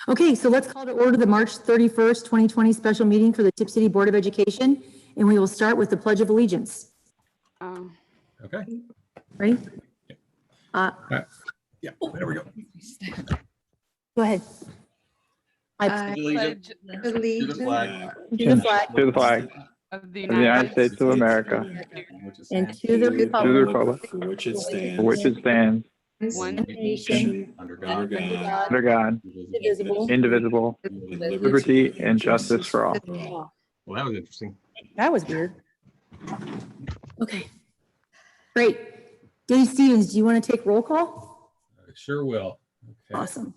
Okay, so let's call to order the March 31st, 2020 special meeting for the Tipp City Board of Education, and we will start with the Pledge of Allegiance. Okay. Ready? Yeah, there we go. Go ahead. I Pledge allegiance to the flag To the flag of the of the United States of America, and to the to the republic republic for which it for which it stands, one nation Under under God, God, under God, indivisible. indivisible, liberty and justice for all. well, that was interesting. That was weird. Okay, great. Dave Stevens, do you want to take roll call? I sure will. Okay. Awesome.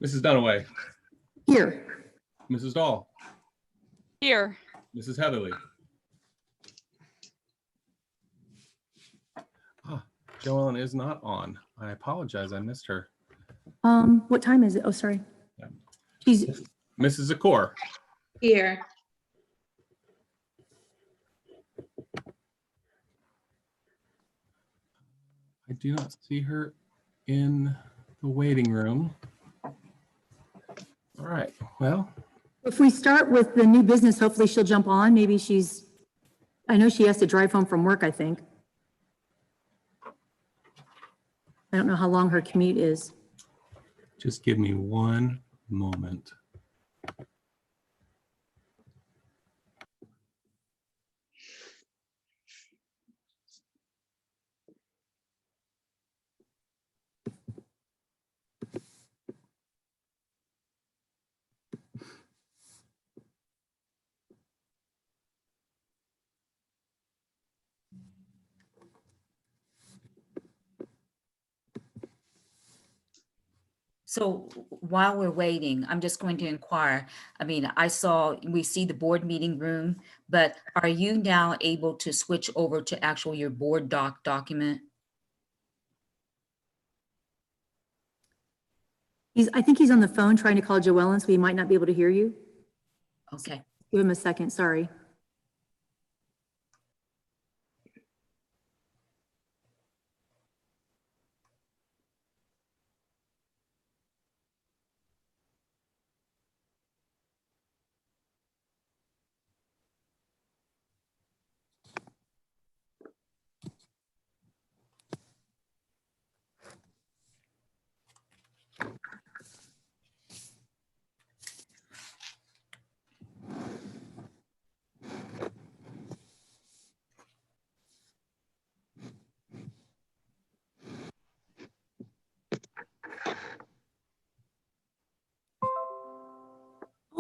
Mrs. Dunaway, Here. Mrs. Dahl, here. Mrs. Heatherly. Joellen is not on. I apologize. I missed her. What time is it? Oh, sorry. Yeah. She's Mrs. Zakor. here. I do not see her in the waiting room. All right. Well, if we start with the new business, hopefully she'll jump on. Maybe I know she has to drive home from work, I think. I don't know how long her commute is. just give me one moment. So while we're waiting, I'm just going to inquire. I mean, we see the board meeting room, but are you now able to switch over to actual your board document? I think he's on the phone trying to call Joellen, so he might not be able to hear you. Okay. Give him a second, sorry.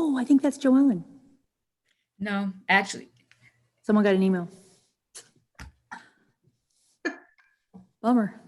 Oh, I think that's Joellen. No, actually, Someone got an email. Bummer.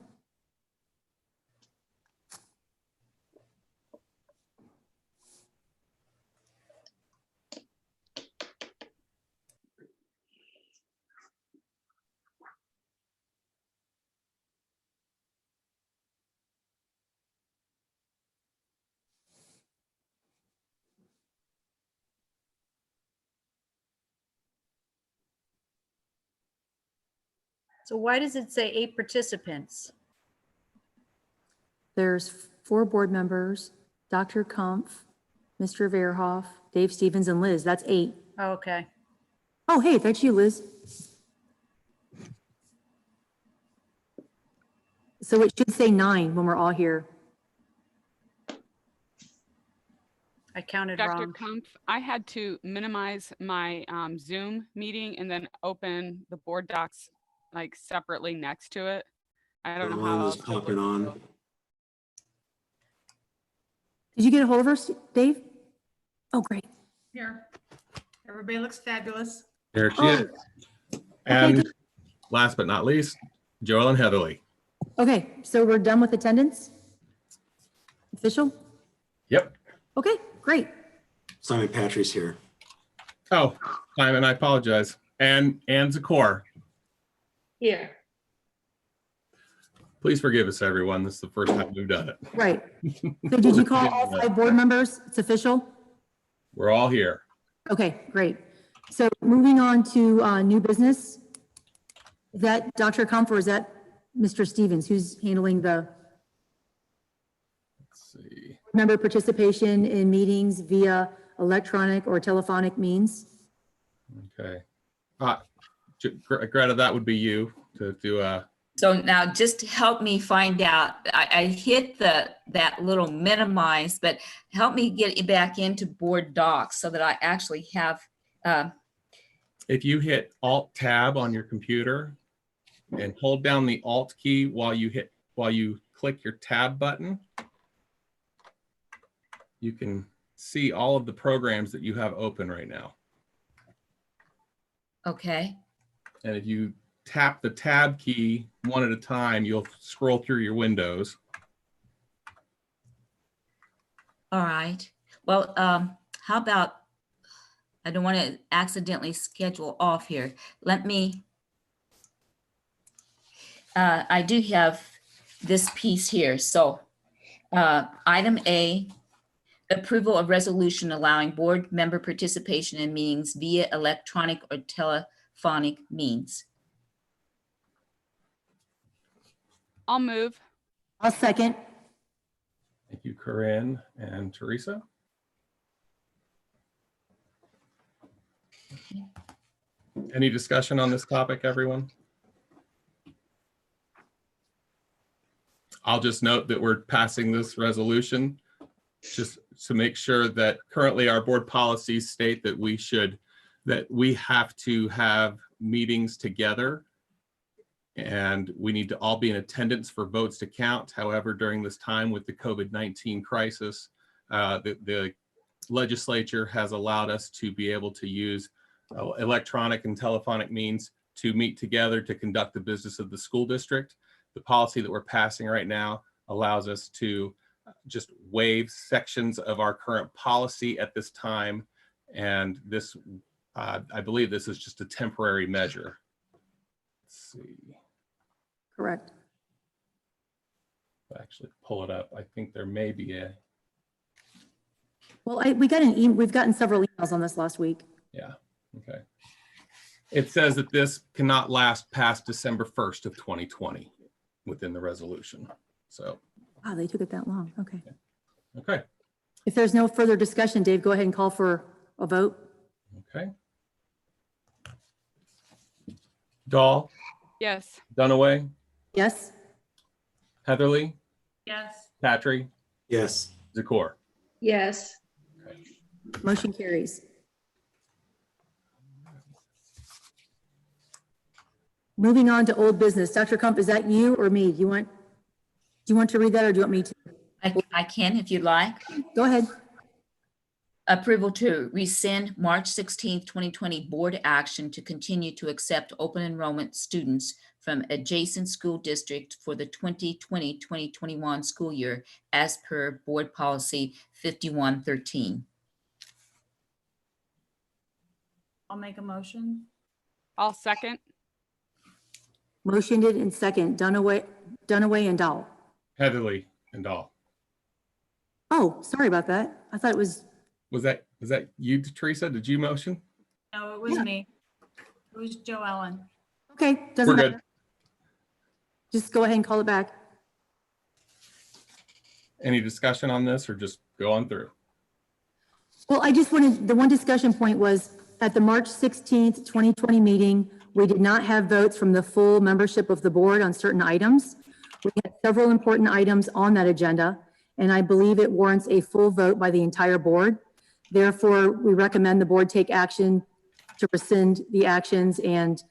So why does it say 8 participants? There's 4 board members, Dr. Kumpf, Mr. Verhoff, Dave Stevens, and Liz. That's 8. Oh, okay. Oh, hey, that's you, Liz. So it should say 9 when we're all here. I counted Dr. wrong. Kumpf, I had to minimize my Zoom meeting and then open the board docs like separately next to it. I don't know how else. Popping on. Did you get a hold of her, Dave? Oh, great. Here. Everybody looks fabulous. There she Oh. is. And last but not least, Joellen Heatherly. Okay, so we're done with attendance? Official? Yep. Okay, great. Simon Patry's here. Oh, Simon, I apologize. And Zakor. Here. Please forgive us, everyone. This is the first time we've done it. Right. So did you call all 5 board members? It's official? We're all here. Okay, great. So moving on to new business. Is that Dr. Kumpf or is that Mr. Stevens? Who's handling the? Let's see. member participation in meetings via electronic or telephonic means. Okay. Greta, that would be you to do a, So now just help me find out, I hit that little minimize, but help me get it back into board docs so that I actually have, if you hit Alt Tab on your computer and hold down the Alt key while you click your Tab button, you can see all of the programs that you have open right now. okay. And if you tap the Tab key one at a time, you'll scroll through your windows. All right. Well, how about, I don't want to accidentally schedule off here. Let me, I do have this piece here. So item A, approval of resolution allowing board member participation in meetings via electronic or telephonic means. I'll move. I'll second. Thank you, Corinne and Teresa. Any discussion on this topic, everyone? I'll just note that we're passing this resolution just to make sure that currently our board policies state that we have to have meetings together and we need to all be in attendance for votes to count. However, during this time with the COVID-19 crisis, the legislature has allowed us to be able to use electronic and telephonic means to meet together to conduct the business of the school district. The policy that we're passing right now allows us to just waive sections of our current policy at this time. And this, I believe this is just a temporary measure. Let's see. Correct. Actually pull it up. I think there may be a, Well, we've gotten several emails on this last week. yeah, okay. It says that this cannot last past December 1st of 2020 within the resolution. So. Wow, they took it that long. Okay. Okay. If there's no further discussion, Dave, go ahead and call for a vote. Okay. Dahl, Yes. Dunaway, Yes? Heatherly, Yes. Patry, Yes. Zakor. Yes. Motion carries. Moving on to old business. Dr. Kump, is that you or me? Do you want to read that or do you want me to? I can if you'd like. Go ahead. Approval to rescind March 16th, 2020 board action to continue to accept open enrollment students from adjacent school district for the 2020-2021 school year as per board policy 5113. I'll make a motion. I'll second. Motioned and second. Dunaway and Dahl. Heatherly and Dahl. Oh, sorry about that. I thought it was, Was that you, Teresa? Did you motion? No, it was Yeah. me. It was Joe Ellen. okay, doesn't We're good. matter. Just go ahead and call it back. Any discussion on this or just go on through? Well, I just wanted, the one discussion point was at the March 16th, 2020 meeting, we did not have votes from the full membership of the board on certain items. We had several important items on that agenda, and I believe it warrants a full vote by the entire board. Therefore, we recommend the board take action to rescind the actions and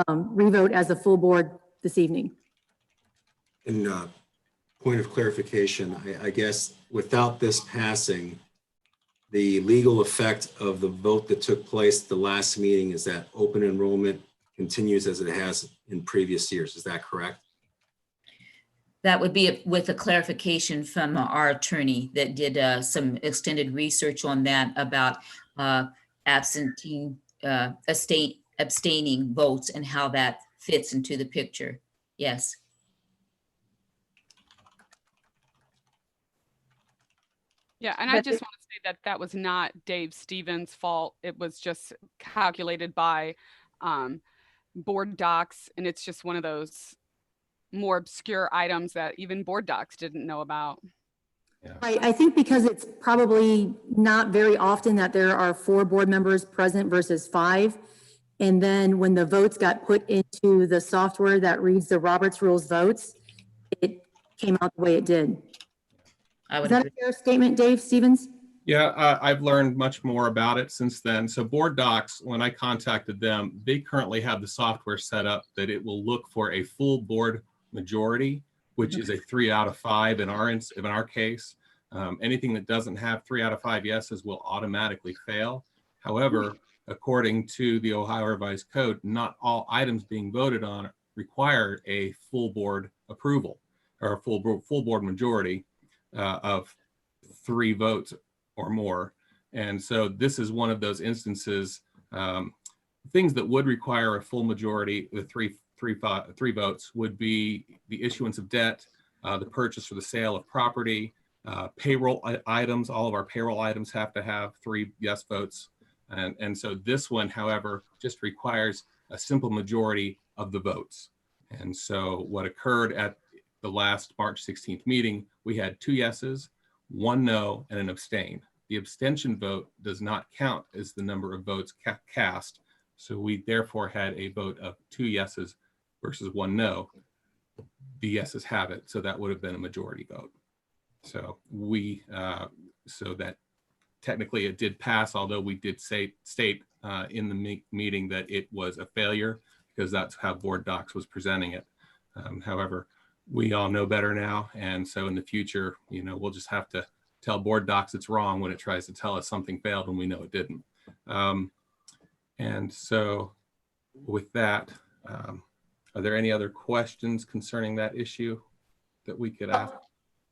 revote as a full board this evening. And point of clarification, I guess without this passing, the legal effect of the vote that took place at the last meeting is that open enrollment continues as it has in previous years. Is that correct? That would be with a clarification from our attorney that did some extended research on that about abstaining votes and how that fits into the picture. Yes. Yeah, and I just want to say that that was not Dave Stevens' fault. It was just calculated by board docs, and it's just one of those more obscure items that even board docs didn't know about. I think because it's probably not very often that there are 4 board members present versus 5. And then when the votes got put into the software that reads the Roberts Rules votes, it came out the way it did. I Is would that agree. a fair statement, Dave Stevens? Yeah, I've learned much more about it since then. So Board Docs, when I contacted them, they currently have the software set up that it will look for a full board majority, which is a 3 out of 5 in our case. Anything that doesn't have 3 out of 5 yeses will automatically fail. However, according to the Ohio Revised Code, not all items being voted on require a full board approval or a full board majority of 3 votes or more. And so this is one of those instances, things that would require a full majority, the three votes would be the issuance of debt, the purchase or the sale of property, payroll items. All of our payroll items have to have 3 yes votes. And so this one, however, just requires a simple majority of the votes. And so what occurred at the last March 16th meeting, we had 2 yeses, 1 no, and an abstain. The abstention vote does not count as the number of votes cast. So we therefore had a vote of 2 yeses versus 1 no. The yeses have it, so that would have been a majority vote. So so that technically it did pass, although we did state in the meeting that it was a failure because that's how Board Docs was presenting it. However, we all know better now. And so in the future, we'll just have to tell Board Docs it's wrong when it tries to tell us something failed when we know it didn't. And so with that, are there any other questions concerning that issue that we could ask?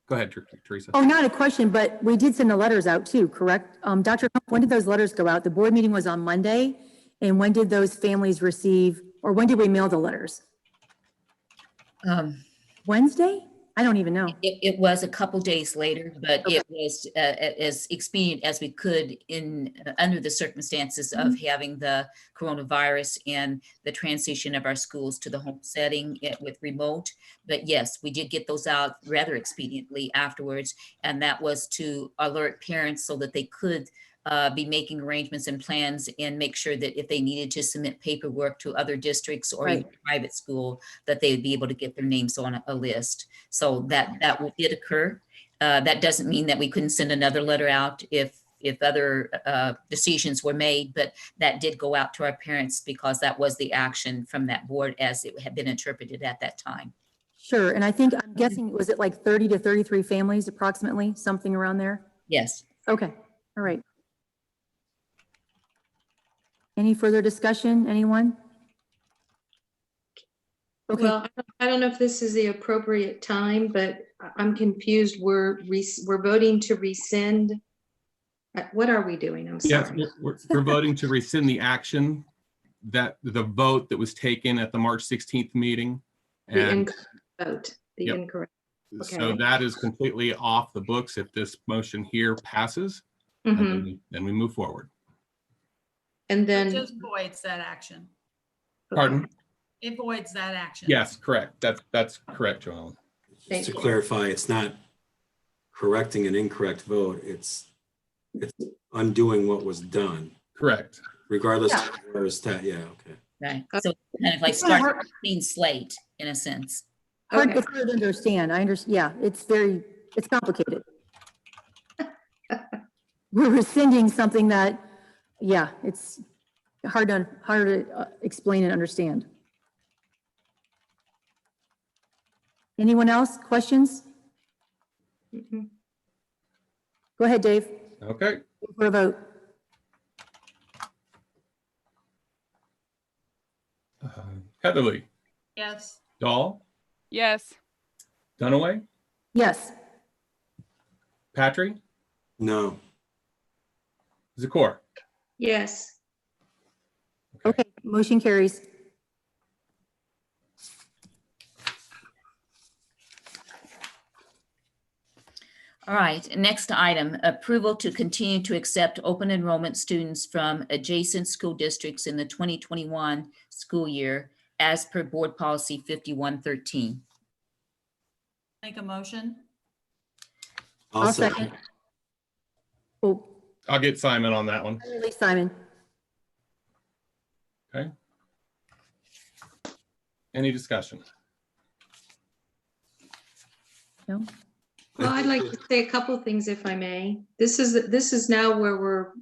Go ahead, Teresa. Oh, not a question, but we did send the letters out too, correct? Dr. Kump, when did those letters go out? The board meeting was on Monday. And when did those families receive, or when did we mail the letters? Wednesday? I don't even know. It was a couple days later, but Okay. it was as expedient as we could under the circumstances of having the coronavirus and the transition of our schools to the home setting with remote. But yes, we did get those out rather expediently afterwards. And that was to alert parents so that they could be making arrangements and plans and make sure that if they needed to submit paperwork to other districts or even private school, that they would be able to get their names on a list. So that did occur. That doesn't mean that we couldn't send another letter out if other decisions were made, but that did go out to our parents because that was the action from that board as it had been interpreted at that time. Sure. And I'm guessing, was it like 30 to 33 families approximately, something around there? Yes. Okay. All right. Any further discussion, anyone? Okay. Well, I don't know if this is the appropriate time, but I'm confused. We're voting to rescind. What are we doing? I'm sorry. Yes, we're voting to rescind the action that the vote that was taken at the March 16th meeting. The And incorrect vote, the Yep. incorrect. so Okay. that is completely off the books if this motion here passes, and Mhm. then we move forward. And It then. just voids that action. Pardon? It voids that action. Yes, correct. That's correct, Joellen. Thank Just to you. clarify, it's not correcting an incorrect vote. It's undoing what was done, Correct. regardless Yeah. of where it's at. Yeah, okay. Right. So kind of like It's kinda starting hard- a clean slate in a sense. Okay. It's hard to understand. I understand. Yeah, it's complicated. We're rescinding something that, yeah, it's hard to explain and understand. Anyone else? Questions? Mhm. Go ahead, Dave, Okay. for a vote. Heatherly, Yes. Dahl, Yes. Dunaway, Yes. Patry, No, Zakor. Yes. Okay, motion carries. All right, next item, approval to continue to accept open enrollment students from adjacent school districts in the 2021 school year as per board policy 5113. Make a motion. I'll second. Oh, I'll get Simon on that one. release Simon. Okay. Any discussion? No? Well, I'd like to say a couple of things if I may. This is now where we're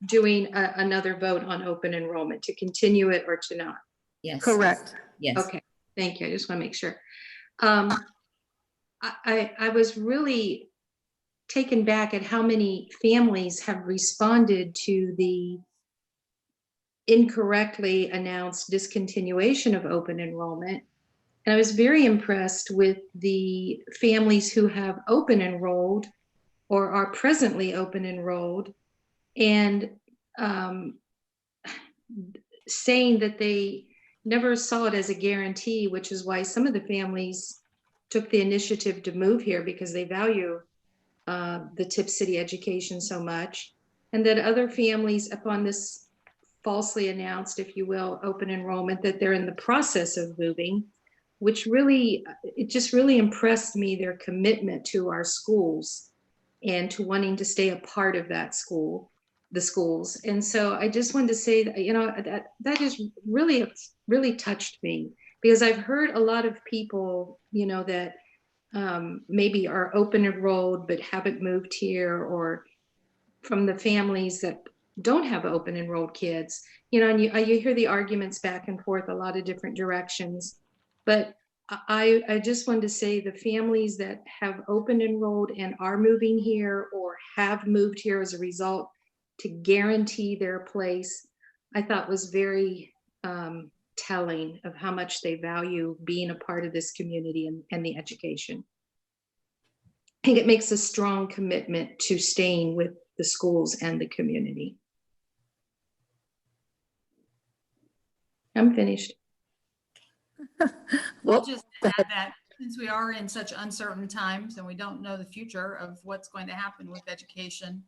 doing another vote on open enrollment, to continue it or to not. Yes. Correct. Yes. Okay, thank you. I just want to make sure. I was really taken back at how many families have responded to the incorrectly announced discontinuation of open enrollment. And I was very impressed with the families who have open enrolled or are presently open enrolled, and saying that they never saw it as a guarantee, which is why some of the families took the initiative to move here because they value the Tipp City education so much. And that other families, upon this falsely announced, if you will, open enrollment, that they're in the process of moving, which really, it just really impressed me, their commitment to our schools and to wanting to stay a part of that school, the schools. And so I just wanted to say that, you know, that just really touched me, because I've heard a lot of people, you know, that maybe are open enrolled but haven't moved here, or from the families that don't have open enrolled kids, you know, and you hear the arguments back and forth, a lot of different directions. But I just wanted to say the families that have open enrolled and are moving here or have moved here as a result, to guarantee their place, I thought was very telling of how much they value being a part of this community and the education. I think it makes a strong commitment to staying with the schools and the community. I'm finished. I'll Well, just add that since we are in such uncertain times and we don't know the future of what's going to happen with education,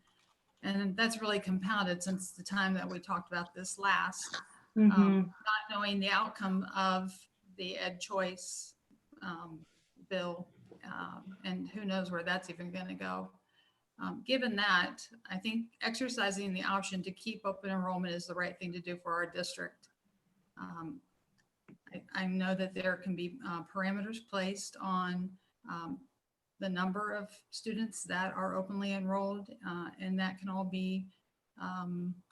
and that's really compounded since the time that we talked about this last, not knowing the outcome of the ed choice bill, and who knows where that's even going to go. Given that, I think exercising the option to keep open enrollment is the right thing to do for our district. I know that there can be parameters placed on the number of students that are openly enrolled, and that can all be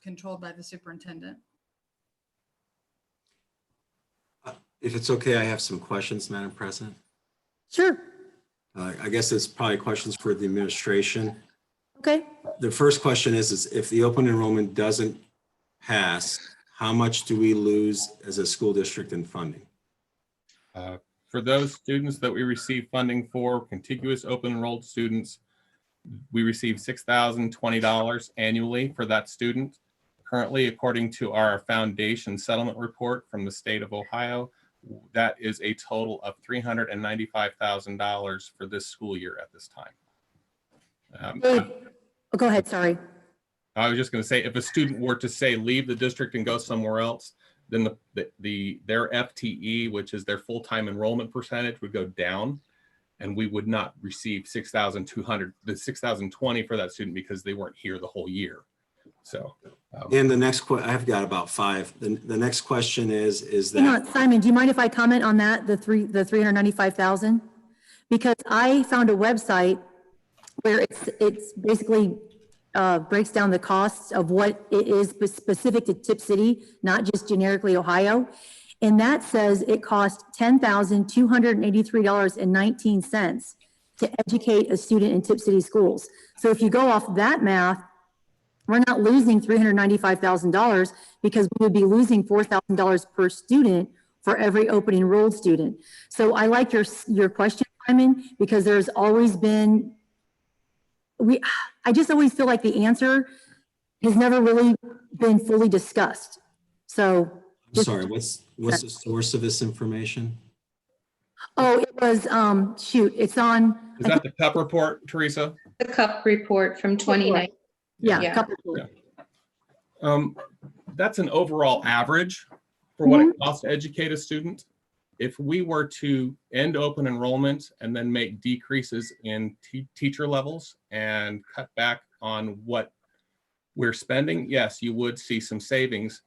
controlled by the superintendent. If it's okay, I have some questions, Madam President. sure. I guess it's probably questions for the administration. Okay. The first question is if the open enrollment doesn't pass, how much do we lose as a school district in funding? For those students that we receive funding for, contiguous open enrolled students, we receive $6,020 annually for that student. Currently, according to our foundation settlement report from the state of Ohio, that is a total of $395,000 for this school year at this time. Go ahead, sorry. I was just going to say, if a student were to say leave the district and go somewhere else, then their FTE, which is their full-time enrollment percentage, would go down, and we would not receive $6,200, the $6,020 for that student because they weren't here the whole year. So, and the next I've got about 5. The next question is that. Hang on, Simon, do you mind if I comment on that, the 395,000? Because I found a website where it's basically breaks down the costs of what it is specific to Tipp City, not just generically Ohio. And that says it costs $10,283.19 to educate a student in Tipp City schools. So if you go off that math, we're not losing $395,000 because we would be losing $4,000 per student for every open enrolled student. So I like your question, Simon, because there's always been, I just always feel like the answer has never really been fully discussed. So. I'm sorry, what's the source of this information? Oh, it was, shoot, it's on. is that the CUP report, Teresa? The CUP report from 2019. Yeah. Yeah. That's an overall average for what it costs to educate a student. if we were to end open enrollment and then make decreases in teacher levels and cut back on what we're spending, yes, you would see some savings,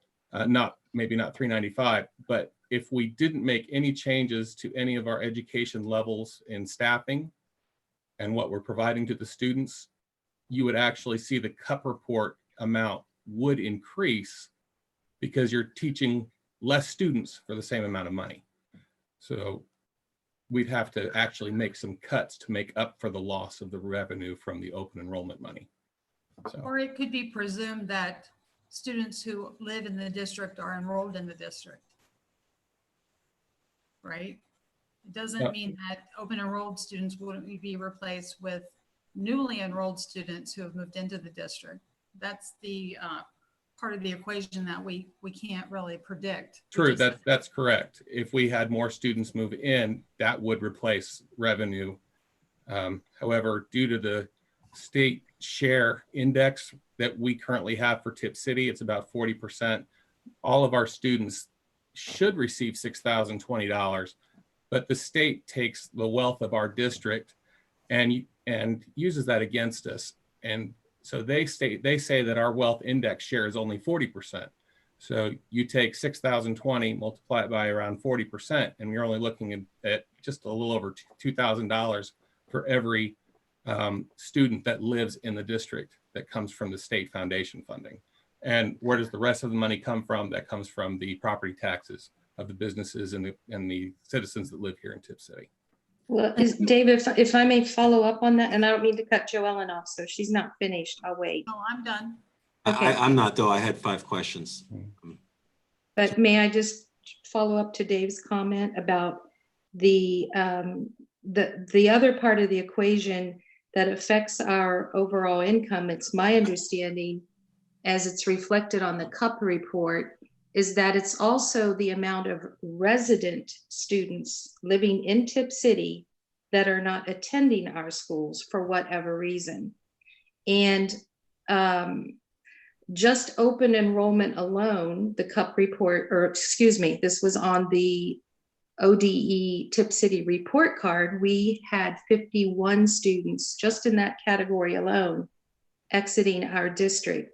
maybe not 395, but if we didn't make any changes to any of our education levels in staffing and what we're providing to the students, you would actually see the CUP report amount would increase because you're teaching less students for the same amount of money. So we'd have to actually make some cuts to make up for the loss of the revenue from the open enrollment money. So, Or it could be presumed that students who live in the district are enrolled in the district. Right? It doesn't mean that open enrolled students wouldn't be replaced with newly enrolled students who have moved into the district. That's the part of the equation that we can't really predict. true, that's correct. If we had more students move in, that would replace revenue. However, due to the state share index that we currently have for Tipp City, it's about 40%. All of our students should receive $6,020, but the state takes the wealth of our district and uses that against us. And so they say that our wealth index share is only 40%. So you take 6,020, multiply it by around 40%, and you're only looking at just a little over $2,000 for every student that lives in the district that comes from the state foundation funding. And where does the rest of the money come from? That comes from the property taxes of the businesses and the citizens that live here in Tipp City. Well, David, if I may follow up on that, and I don't mean to cut Joellen off, so she's not finished. I'll wait. No, I'm done. Okay. I'm not though. I had 5 questions. But may I just follow up to Dave's comment about the other part of the equation that affects our overall income? It's my understanding, as it's reflected on the CUP report, is that it's also the amount of resident students living in Tipp City that are not attending our schools for whatever reason. And just open enrollment alone, the CUP report, or excuse me, this was on the ODE Tipp City report card, we had 51 students just in that category alone exiting our district.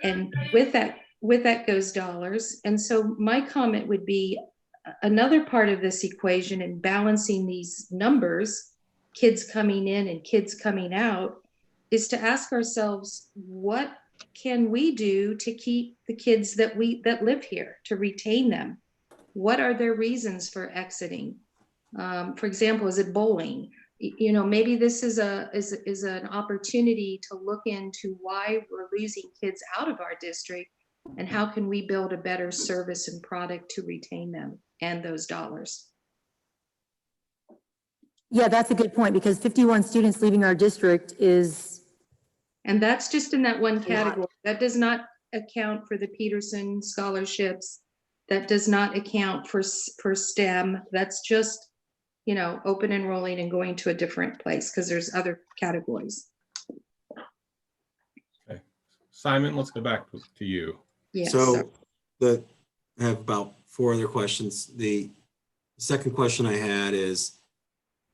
And with that goes dollars. And so my comment would be another part of this equation in balancing these numbers, kids coming in and kids coming out, is to ask ourselves, what can we do to keep the kids that live here, to retain them? What are their reasons for exiting? For example, is it bowling? You know, maybe this is an opportunity to look into why we're losing kids out of our district and how can we build a better service and product to retain them and those dollars. Yeah, that's a good point, because 51 students leaving our district is. And that's just in that one category. That does not account for the Peterson scholarships. That does not account for STEM. That's just, you know, open enrolling and going to a different place, because there's other categories. Okay, Simon, let's go back to you. Yes. So I have about 4 other questions. The second question I had is,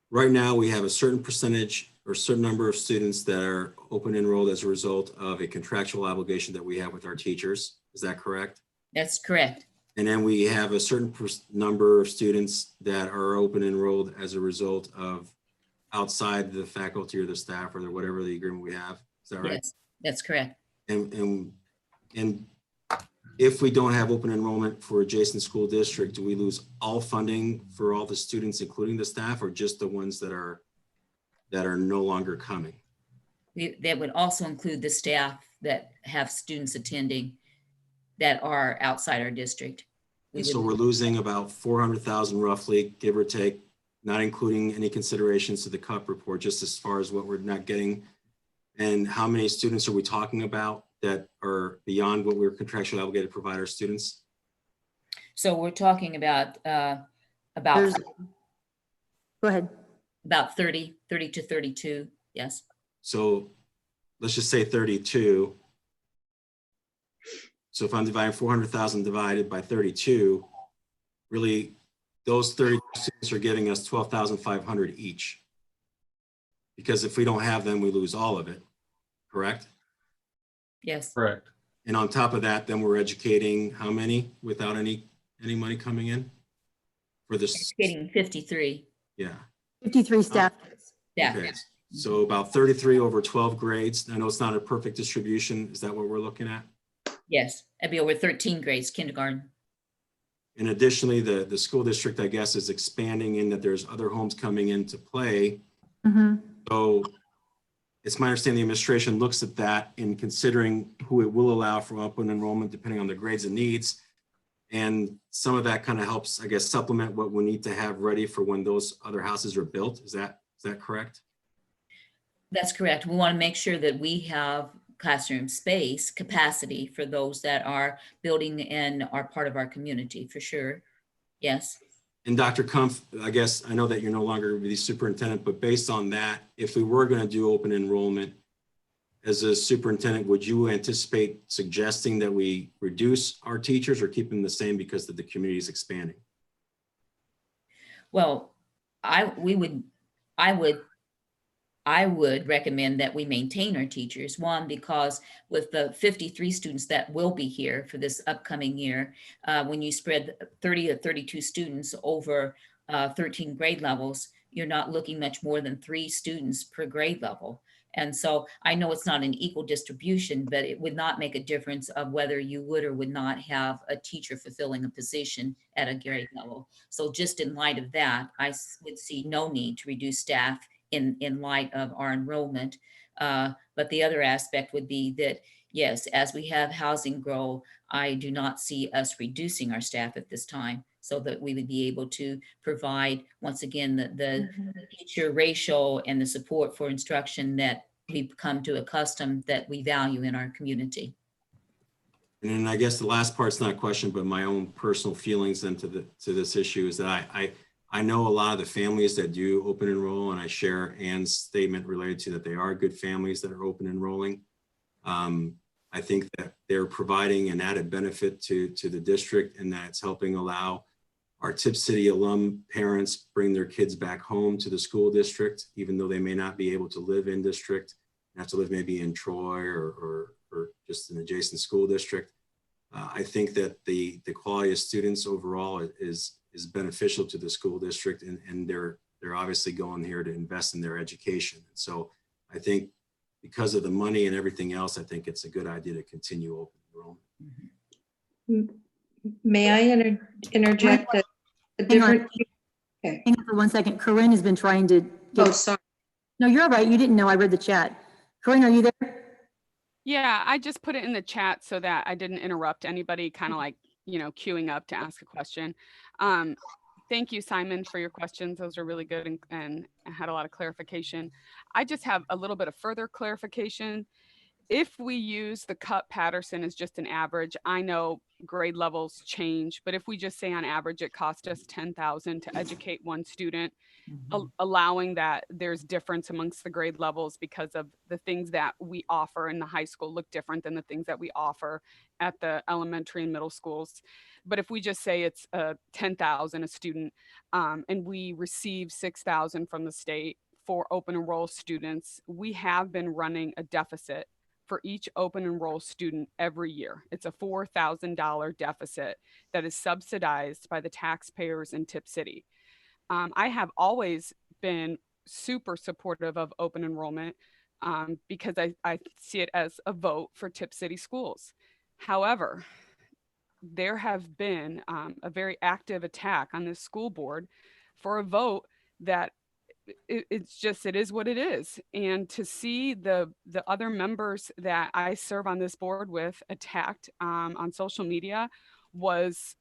right now we have a certain percentage or certain number of students that are open enrolled as a result of a contractual obligation that we have with our teachers. Is that correct? That's correct. And then we have a certain number of students that are open enrolled as a result of outside the faculty or the staff or whatever the agreement we have. Is that right? Yes, that's correct. And if we don't have open enrollment for adjacent school district, do we lose all funding for all the students, including the staff, or just the ones that are no longer coming? That would also include the staff that have students attending that are outside our district. So we're losing about 400,000 roughly, give or take, not including any considerations to the CUP report, just as far as what we're not getting. And how many students are we talking about that are beyond what we're contractually obligated to provide our students? So we're talking about Go ahead. about 30 to 32. Yes. So let's just say 32. So if I'm dividing 400,000 divided by 32, really those 30 students are giving us 12,500 each. Because if we don't have them, we lose all of it, correct? Yes. Correct. And on top of that, then we're educating how many without any money coming in? For this, Getting 53. yeah. 53 staff. Yeah. Okay, so about 33 over 12 grades. I know it's not a perfect distribution. Is that what we're looking at? Yes. That'd be over 13 grades, kindergarten. And additionally, the school district, I guess, is expanding in that there's other homes coming into play. Mhm. So it's my understanding the administration looks at that in considering who it will allow for open enrollment, depending on the grades and needs. And some of that kind of helps, I guess, supplement what we need to have ready for when those other houses are built. Is that correct? That's correct. We want to make sure that we have classroom space capacity for those that are building and are part of our community, for sure. Yes. And Dr. Kumpf, I guess, I know that you're no longer the superintendent, but based on that, if we were going to do open enrollment, as a superintendent, would you anticipate suggesting that we reduce our teachers or keep them the same because the community is expanding? Well, I would recommend that we maintain our teachers. One, because with the 53 students that will be here for this upcoming year, when you spread 30 or 32 students over 13 grade levels, you're not looking much more than 3 students per grade level. And so I know it's not an equal distribution, but it would not make a difference of whether you would or would not have a teacher fulfilling a position at a grade level. So just in light of that, I would see no need to reduce staff in light of our enrollment. But the other aspect would be that, yes, as we have housing grow, I do not see us reducing our staff at this time, so that we would be able to provide, once again, the teacher ratio and the support for instruction that we've come to accustom that we value in our community. And then I guess the last part's not a question, but my own personal feelings into this issue is that I know a lot of the families that do open enroll, and I share Ann's statement related to that they are good families that are open enrolling. I think that they're providing an added benefit to the district, and that it's helping allow our Tipp City alum parents bring their kids back home to the school district, even though they may not be able to live in district, have to live maybe in Troy or just an adjacent school district. I think that the quality of students overall is beneficial to the school district, and they're obviously going here to invest in their education. And so I think because of the money and everything else, I think it's a good idea to continue open enrollment. May I interject a Hang on. different? Okay. Hang on for 1 second. Corinne has been trying to Oh, get, sorry. no, you're all right. You didn't know. I read the chat. Corinne, are you there? Yeah, I just put it in the chat so that I didn't interrupt anybody kind of like, queuing up to ask a question. Thank you, Simon, for your questions. Those are really good and had a lot of clarification. I just have a little bit of further clarification. If we use the Cup Patterson as just an average, I know grade levels change, but if we just say on average, it cost us $10,000 to educate one student, allowing that there's difference amongst the grade levels because of the things that we offer in the high school look different than the things that we offer at the elementary and middle schools. But if we just say it's $10,000 a student, and we receive $6,000 from the state for open enroll students, we have been running a deficit for each open enroll student every year. It's a $4,000 deficit that is subsidized by the taxpayers in Tipp City. I have always been super supportive of open enrollment because I see it as a vote for Tipp City schools. However, there have been a very active attack on this school board for a vote that it is what it is. And to see the other members that I serve on this board with attacked on social media was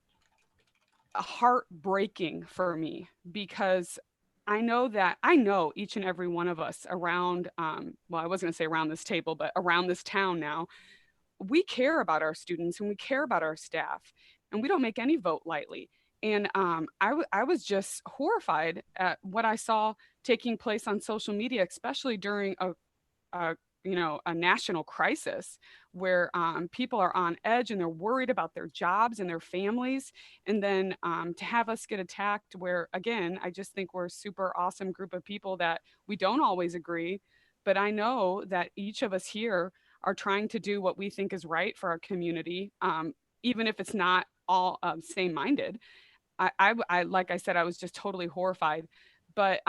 heartbreaking for me, because I know each and every one of us around, well, I wasn't gonna say around this table, but around this town now, we care about our students and we care about our staff, and we don't make any vote lightly. And I was just horrified at what I saw taking place on social media, especially during a a national crisis where people are on edge and they're worried about their jobs and their families. And then to have us get attacked where, again, I just think we're a super awesome group of people that we don't always agree. But I know that each of us here are trying to do what we think is right for our community, even if it's not all same-minded. I like I said, I was just totally horrified. But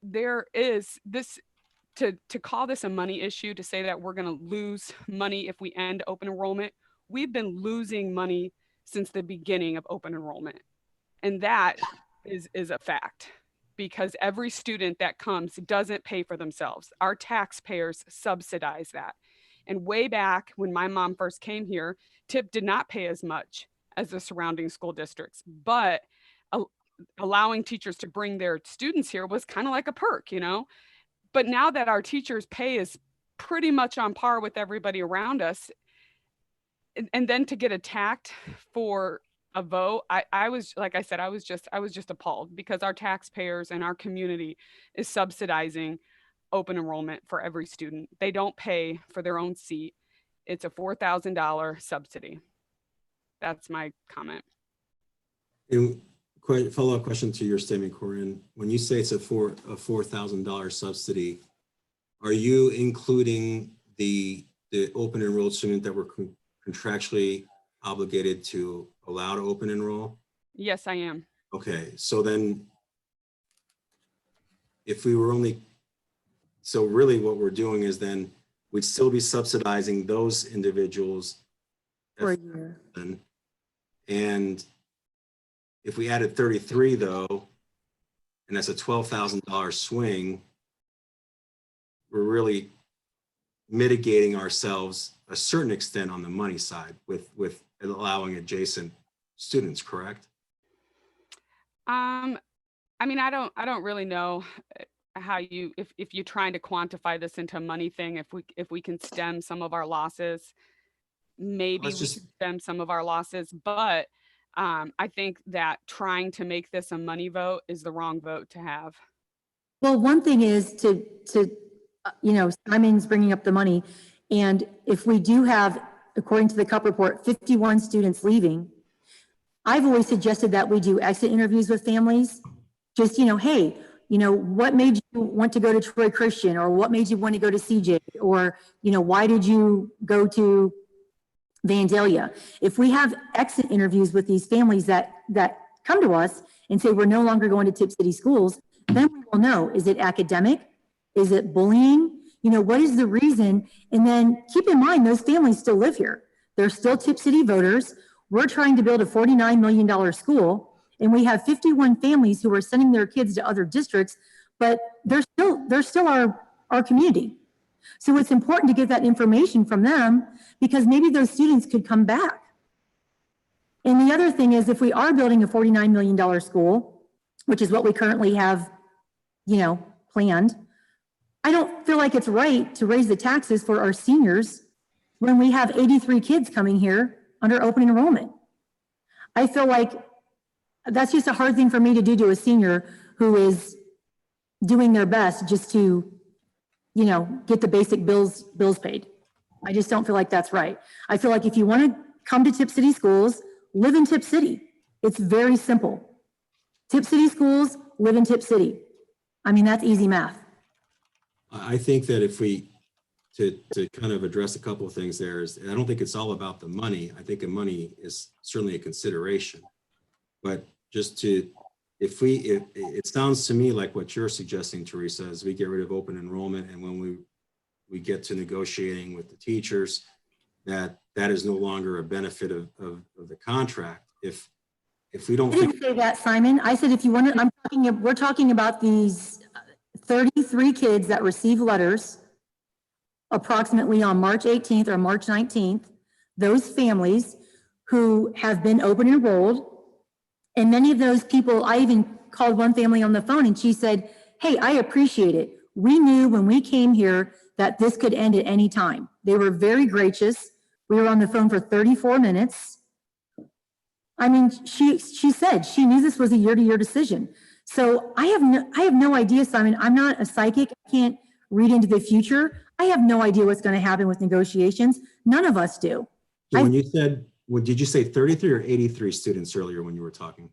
there is this, to call this a money issue, to say that we're going to lose money if we end open enrollment. We've been losing money since the beginning of open enrollment. And that is a fact, because every student that comes doesn't pay for themselves. Our taxpayers subsidize that. And way back when my mom first came here, Tipp did not pay as much as the surrounding school districts, but allowing teachers to bring their students here was kind of like a perk, But now that our teachers' pay is pretty much on par with everybody around us, and then to get attacked for a vote, I was, like I said, I was just appalled, because our taxpayers and our community is subsidizing open enrollment for every student. They don't pay for their own seat. It's a $4,000 subsidy. That's my comment. And follow-up question to your statement, Corinne. When you say it's a $4,000 subsidy, are you including the open enrolled student that were contractually obligated to allow to open enroll? Yes, I am. Okay, so then if we were only, so really what we're doing is then we'd still be subsidizing those individuals For a year. And if we added 33 though, and that's a $12,000 swing, we're really mitigating ourselves a certain extent on the money side with allowing adjacent students, correct? I mean, I don't really know how you, if you're trying to quantify this into a money thing, if we can stem some of our losses, maybe we can stem some of our losses, but I think that trying to make this a money vote is the wrong vote to have. Well, one thing is to Simon's bringing up the money. And if we do have, according to the CUP report, 51 students leaving, I've always suggested that we do exit interviews with families. Just, hey, what made you want to go to Troy Christian, or what made you want to go to CJ, or, why did you go to Vandalia? If we have exit interviews with these families that come to us and say, we're no longer going to Tipp City schools, then we will know, is it academic? Is it bullying? What is the reason? And then keep in mind, those families still live here. They're still Tipp City voters. We're trying to build a $49 million school, and we have 51 families who are sending their kids to other districts, but they're still our community. So it's important to get that information from them, because maybe those students could come back. And the other thing is, if we are building a $49 million school, which is what we currently have, planned, I don't feel like it's right to raise the taxes for our seniors when we have 83 kids coming here under open enrollment. I feel like that's just a hard thing for me to do to a senior who is doing their best just to, get the basic bills paid. I just don't feel like that's right. I feel like if you want to come to Tipp City schools, live in Tipp City. It's very simple. Tipp City schools, live in Tipp City. I mean, that's easy math. I think that if we, to kind of address a couple of things there, is I don't think it's all about the money. I think the money is certainly a consideration, but just to, it sounds to me like what you're suggesting, Teresa, is we get rid of open enrollment, and when we get to negotiating with the teachers, that is no longer a benefit of the contract. If we don't I didn't say that, Simon. I said, if you want to, we're talking about these 33 kids that receive letters approximately on March 18th or March 19th, those families who have been open enrolled. And many of those people, I even called one family on the phone and she said, hey, I appreciate it. We knew when we came here that this could end at any time. They were very gracious. We were on the phone for 34 minutes. I mean, she said she knew this was a year-to-year decision. So I have no idea, Simon. I'm not a psychic. I can't read into the future. I have no idea what's going to happen with negotiations. None of us do. So when you said, did you say 33 or 83 students earlier when you were talking?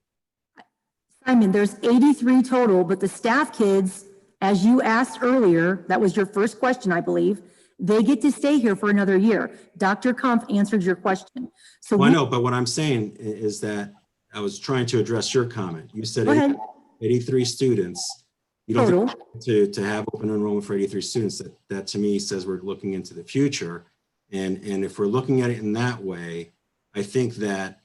Simon, there's 83 total, but the staff kids, as you asked earlier, that was your first question, I believe, they get to stay here for another year. Dr. Kumpf answered your question. So Well, I know, but what I'm saying is that I was trying to address your comment. You said Go ahead. 83 students. You don't Total. think to have open enrollment for 83 students, that to me says we're looking into the future. And if we're looking at it in that way, I think that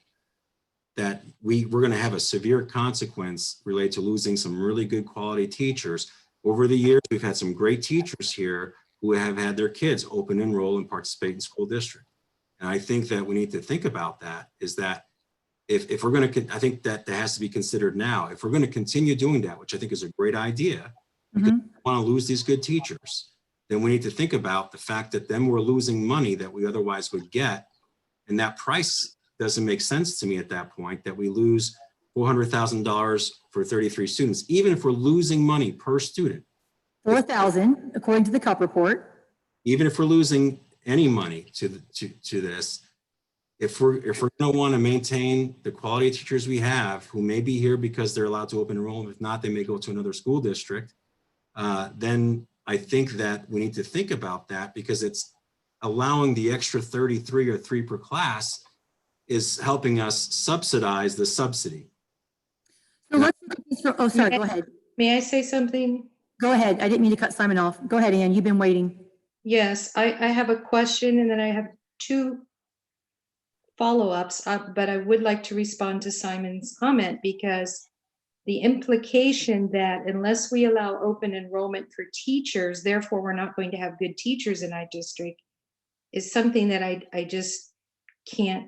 we're going to have a severe consequence related to losing some really good quality teachers. Over the years, we've had some great teachers here who have had their kids open enroll and participate in school district. And I think that we need to think about that, is that if we're going to, I think that has to be considered now. If we're going to continue doing that, which I think is a great idea, because we want to lose these good teachers, then we need to think about the fact that then we're losing money that we otherwise would get. And that price doesn't make sense to me at that point, that we lose $400,000 for 33 students, even if we're losing money per student. 4,000, according to the CUP report. Even if we're losing any money to this, if we're going to want to maintain the quality of teachers we have, who may be here because they're allowed to open enrollment, if not, they may go to another school district, then I think that we need to think about that, because it's allowing the extra 33 or 3 per class is helping us subsidize the subsidy. So let's look at this for, oh, sorry, go ahead. May I say something? Go ahead. I didn't mean to cut Simon off. Go ahead, Ann. You've been waiting. Yes, I have a question, and then I have 2 follow-ups, but I would like to respond to Simon's comment, because the implication that unless we allow open enrollment for teachers, therefore we're not going to have good teachers in our district, is something that I just can't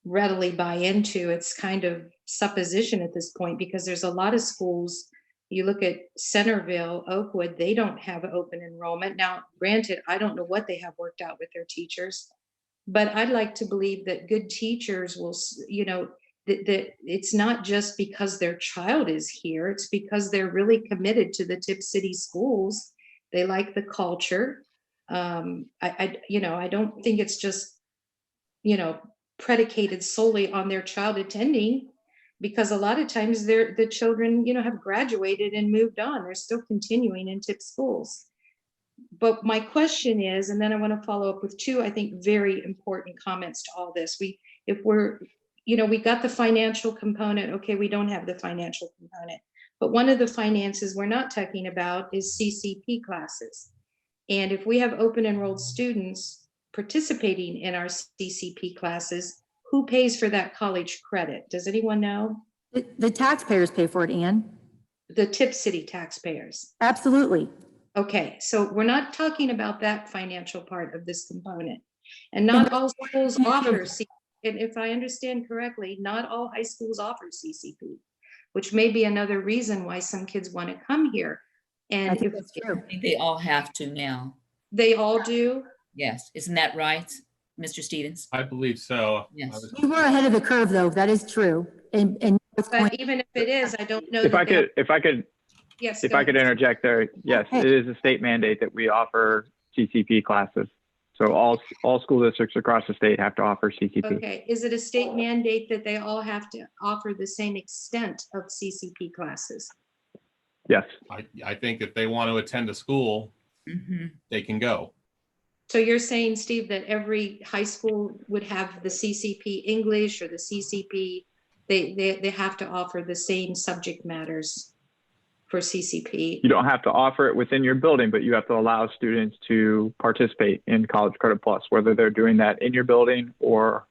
readily buy into. It's kind of supposition at this point, because there's a lot of schools. You look at Centerville, Oakwood, they don't have open enrollment. Now, granted, I don't know what they have worked out with their teachers, but I'd like to believe that good teachers will, you know, that it's not just because their child is here, it's because they're really committed to the Tipp City schools. They like the culture. I don't think it's just, predicated solely on their child attending, because a lot of times the children, have graduated and moved on. They're still continuing in Tipp schools. But my question is, and then I want to follow up with 2, I think, very important comments to all this. We got the financial component. Okay, we don't have the financial component. But one of the finances we're not talking about is CCP classes. And if we have open enrolled students participating in our CCP classes, who pays for that college credit? Does anyone know? The taxpayers pay for it, Ann. The Tipp City taxpayers. Absolutely. Okay, so we're not talking about that financial part of this component. And not all schools offer CCP. And if I understand correctly, not all high schools offer CCP, which may be another reason why some kids want to come here. And if that's true. I think they all have to now. They all do. Yes, isn't that right, Mr. Stevens? I believe so. Yes. We were ahead of the curve, though. That is true. And But even if it is, I don't know. If I could Yes. If go I could ahead. interject there, yes, it is a state mandate that we offer CCP classes. So all school districts across the state have to offer CCP. Okay, is it a state mandate that they all have to offer the same extent of CCP classes? Yes. I think if they want to attend a school, they can go. So you're saying, Steve, that every high school would have the CCP English or the CCP, they have to offer the same subject matters for CCP? You don't have to offer it within your building, but you have to allow students to participate in College Credit Plus, whether they're doing that in your building or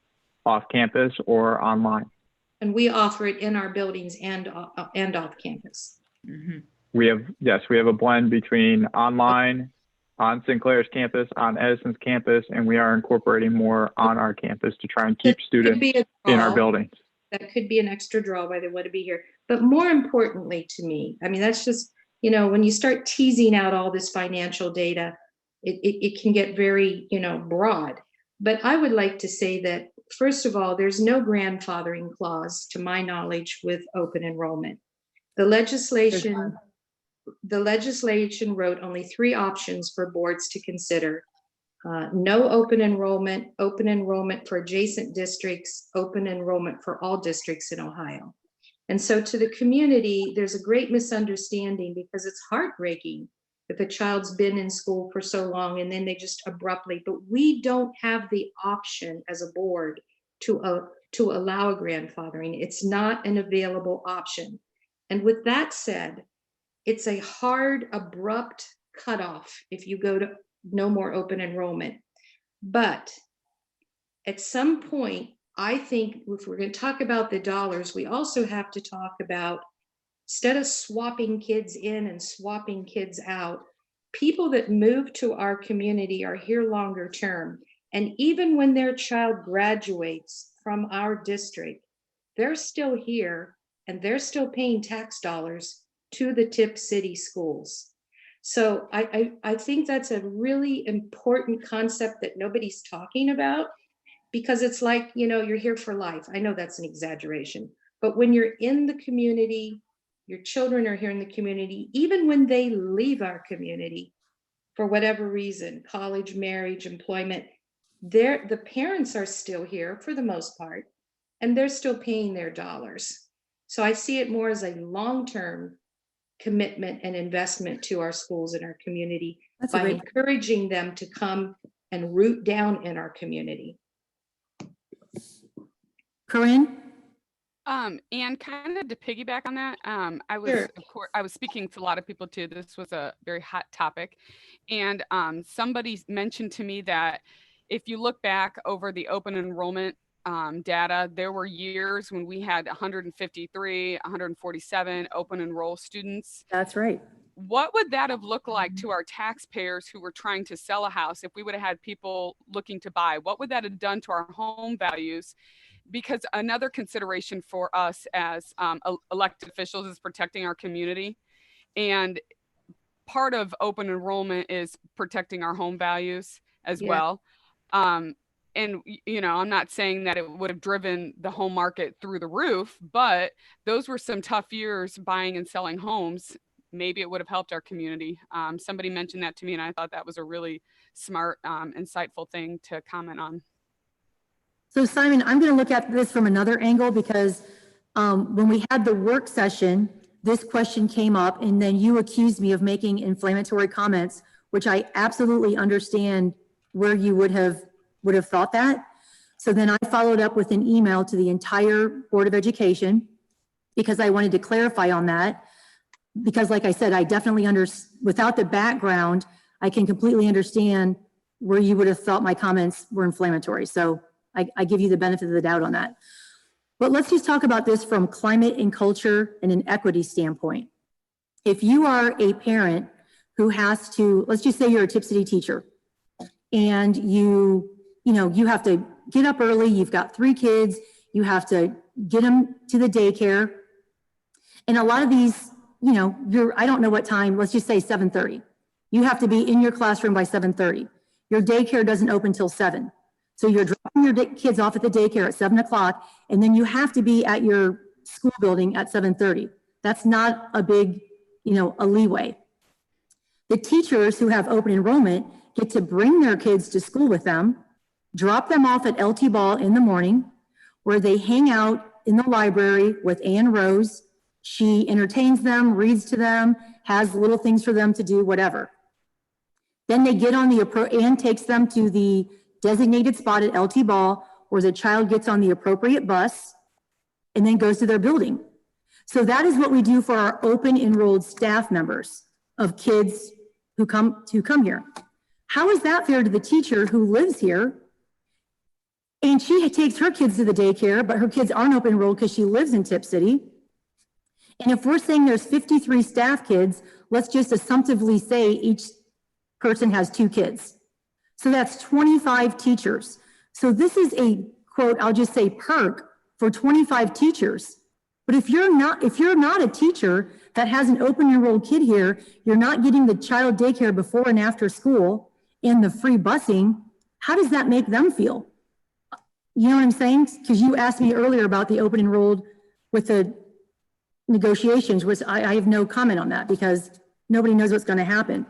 off campus or online. And we offer it in our buildings and off campus. We have a blend between online, on Sinclair's campus, on Edison's campus, and we are incorporating more on our campus to try and keep students in our buildings. That could be an extra draw why they want to be here. But more importantly to me, I mean, that's just, when you start teasing out all this financial data, it can get very, broad. But I would like to say that, first of all, there's no grandfathering clause, to my knowledge, with open enrollment. The legislation the legislation wrote only 3 options for boards to consider. No open enrollment for adjacent districts, open enrollment for all districts in Ohio. And so to the community, there's a great misunderstanding because it's heartbreaking if a child's been in school for so long and then they just abruptly, but we don't have the option as a board to allow a grandfathering. It's not an available option. And with that said, it's a hard, abrupt cutoff if you go to no more open enrollment. But at some point, I think if we're going to talk about the dollars, we also have to talk about, instead of swapping kids in and swapping kids out, people that move to our community are here longer term. And even when their child graduates from our district, they're still here and they're still paying tax dollars to the Tipp City schools. So I think that's a really important concept that nobody's talking about, because it's like, you know, you're here for life. I know that's an exaggeration, but when you're in the community, your children are here in the community, even when they leave our community for whatever reason, college, marriage, employment, the parents are still here for the most part, and they're still paying their dollars. So I see it more as a long-term commitment and investment to our schools and our community by encouraging them to come and root down in our community. Corinne? And kind of to piggyback on that, I was, Sure. of course, I was speaking to a lot of people too. This was a very hot topic. And somebody mentioned to me that if you look back over the open enrollment data, there were years when we had 153, 147 open enroll students. That's right. What would that have looked like to our taxpayers who were trying to sell a house if we would have had people looking to buy? What would that have done to our home values? Because another consideration for us as elected officials is protecting our community. And part of open enrollment is protecting our home values as well. And, you know, I'm not saying that it would have driven the home market through the roof, but those were some tough years buying and selling homes. Maybe it would have helped our community. Somebody mentioned that to me, and I thought that was a really smart, insightful thing to comment on. So Simon, I'm going to look at this from another angle, because when we had the work session, this question came up, and then you accused me of making inflammatory comments, which I absolutely understand where you would have thought that. So then I followed up with an email to the entire Board of Education, because I wanted to clarify on that. Because like I said, I definitely without the background, I can completely understand where you would have thought my comments were inflammatory. So I give you the benefit of the doubt on that. But let's just talk about this from climate and culture and an equity standpoint. If you are a parent who has to, let's just say you're a Tipp City teacher, and you have to get up early, you've got 3 kids, you have to get them to the daycare. And a lot of these, I don't know what time, let's just say 7:30. You have to be in your classroom by 7:30. Your daycare doesn't open till 7. So you're dropping your kids off at the daycare at 7 o'clock, and then you have to be at your school building at 7:30. That's not a big, a leeway. The teachers who have open enrollment get to bring their kids to school with them, drop them off at LT Ball in the morning, where they hang out in the library with Ann Rose. She entertains them, reads to them, has little things for them to do, whatever. Then they get on Ann takes them to the designated spot at LT Ball, where the child gets on the appropriate bus and then goes to their building. So that is what we do for our open enrolled staff members of kids who come here. How is that fair to the teacher who lives here? And she takes her kids to the daycare, but her kids aren't open enrolled because she lives in Tipp City. And if we're saying there's 53 staff kids, let's just assumptively say each person has 2 kids. So that's 25 teachers. So this is a, quote, I'll just say perk for 25 teachers. But if you're not a teacher that has an open enrolled kid here, you're not getting the child daycare before and after school and the free busing, how does that make them feel? You know what I'm saying? Because you asked me earlier about the open enrolled with the negotiations, which I have no comment on that, because nobody knows what's going to happen.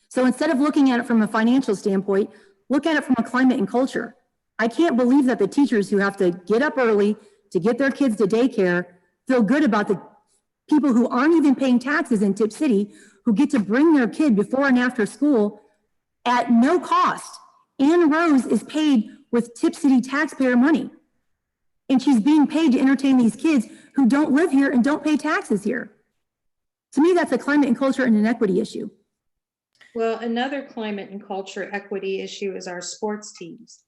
So instead of looking at it from a financial standpoint, look at it from a climate and culture. I can't believe that the teachers who have to get up early to get their kids to daycare feel good about the people who aren't even paying taxes in Tipp City, who get to bring their kid before and after school at no cost. Ann Rose is paid with Tipp City taxpayer money. And she's being paid to entertain these kids who don't live here and don't pay taxes here. To me, that's a climate and culture and an equity issue. Well, another climate and culture equity issue is our sports teams.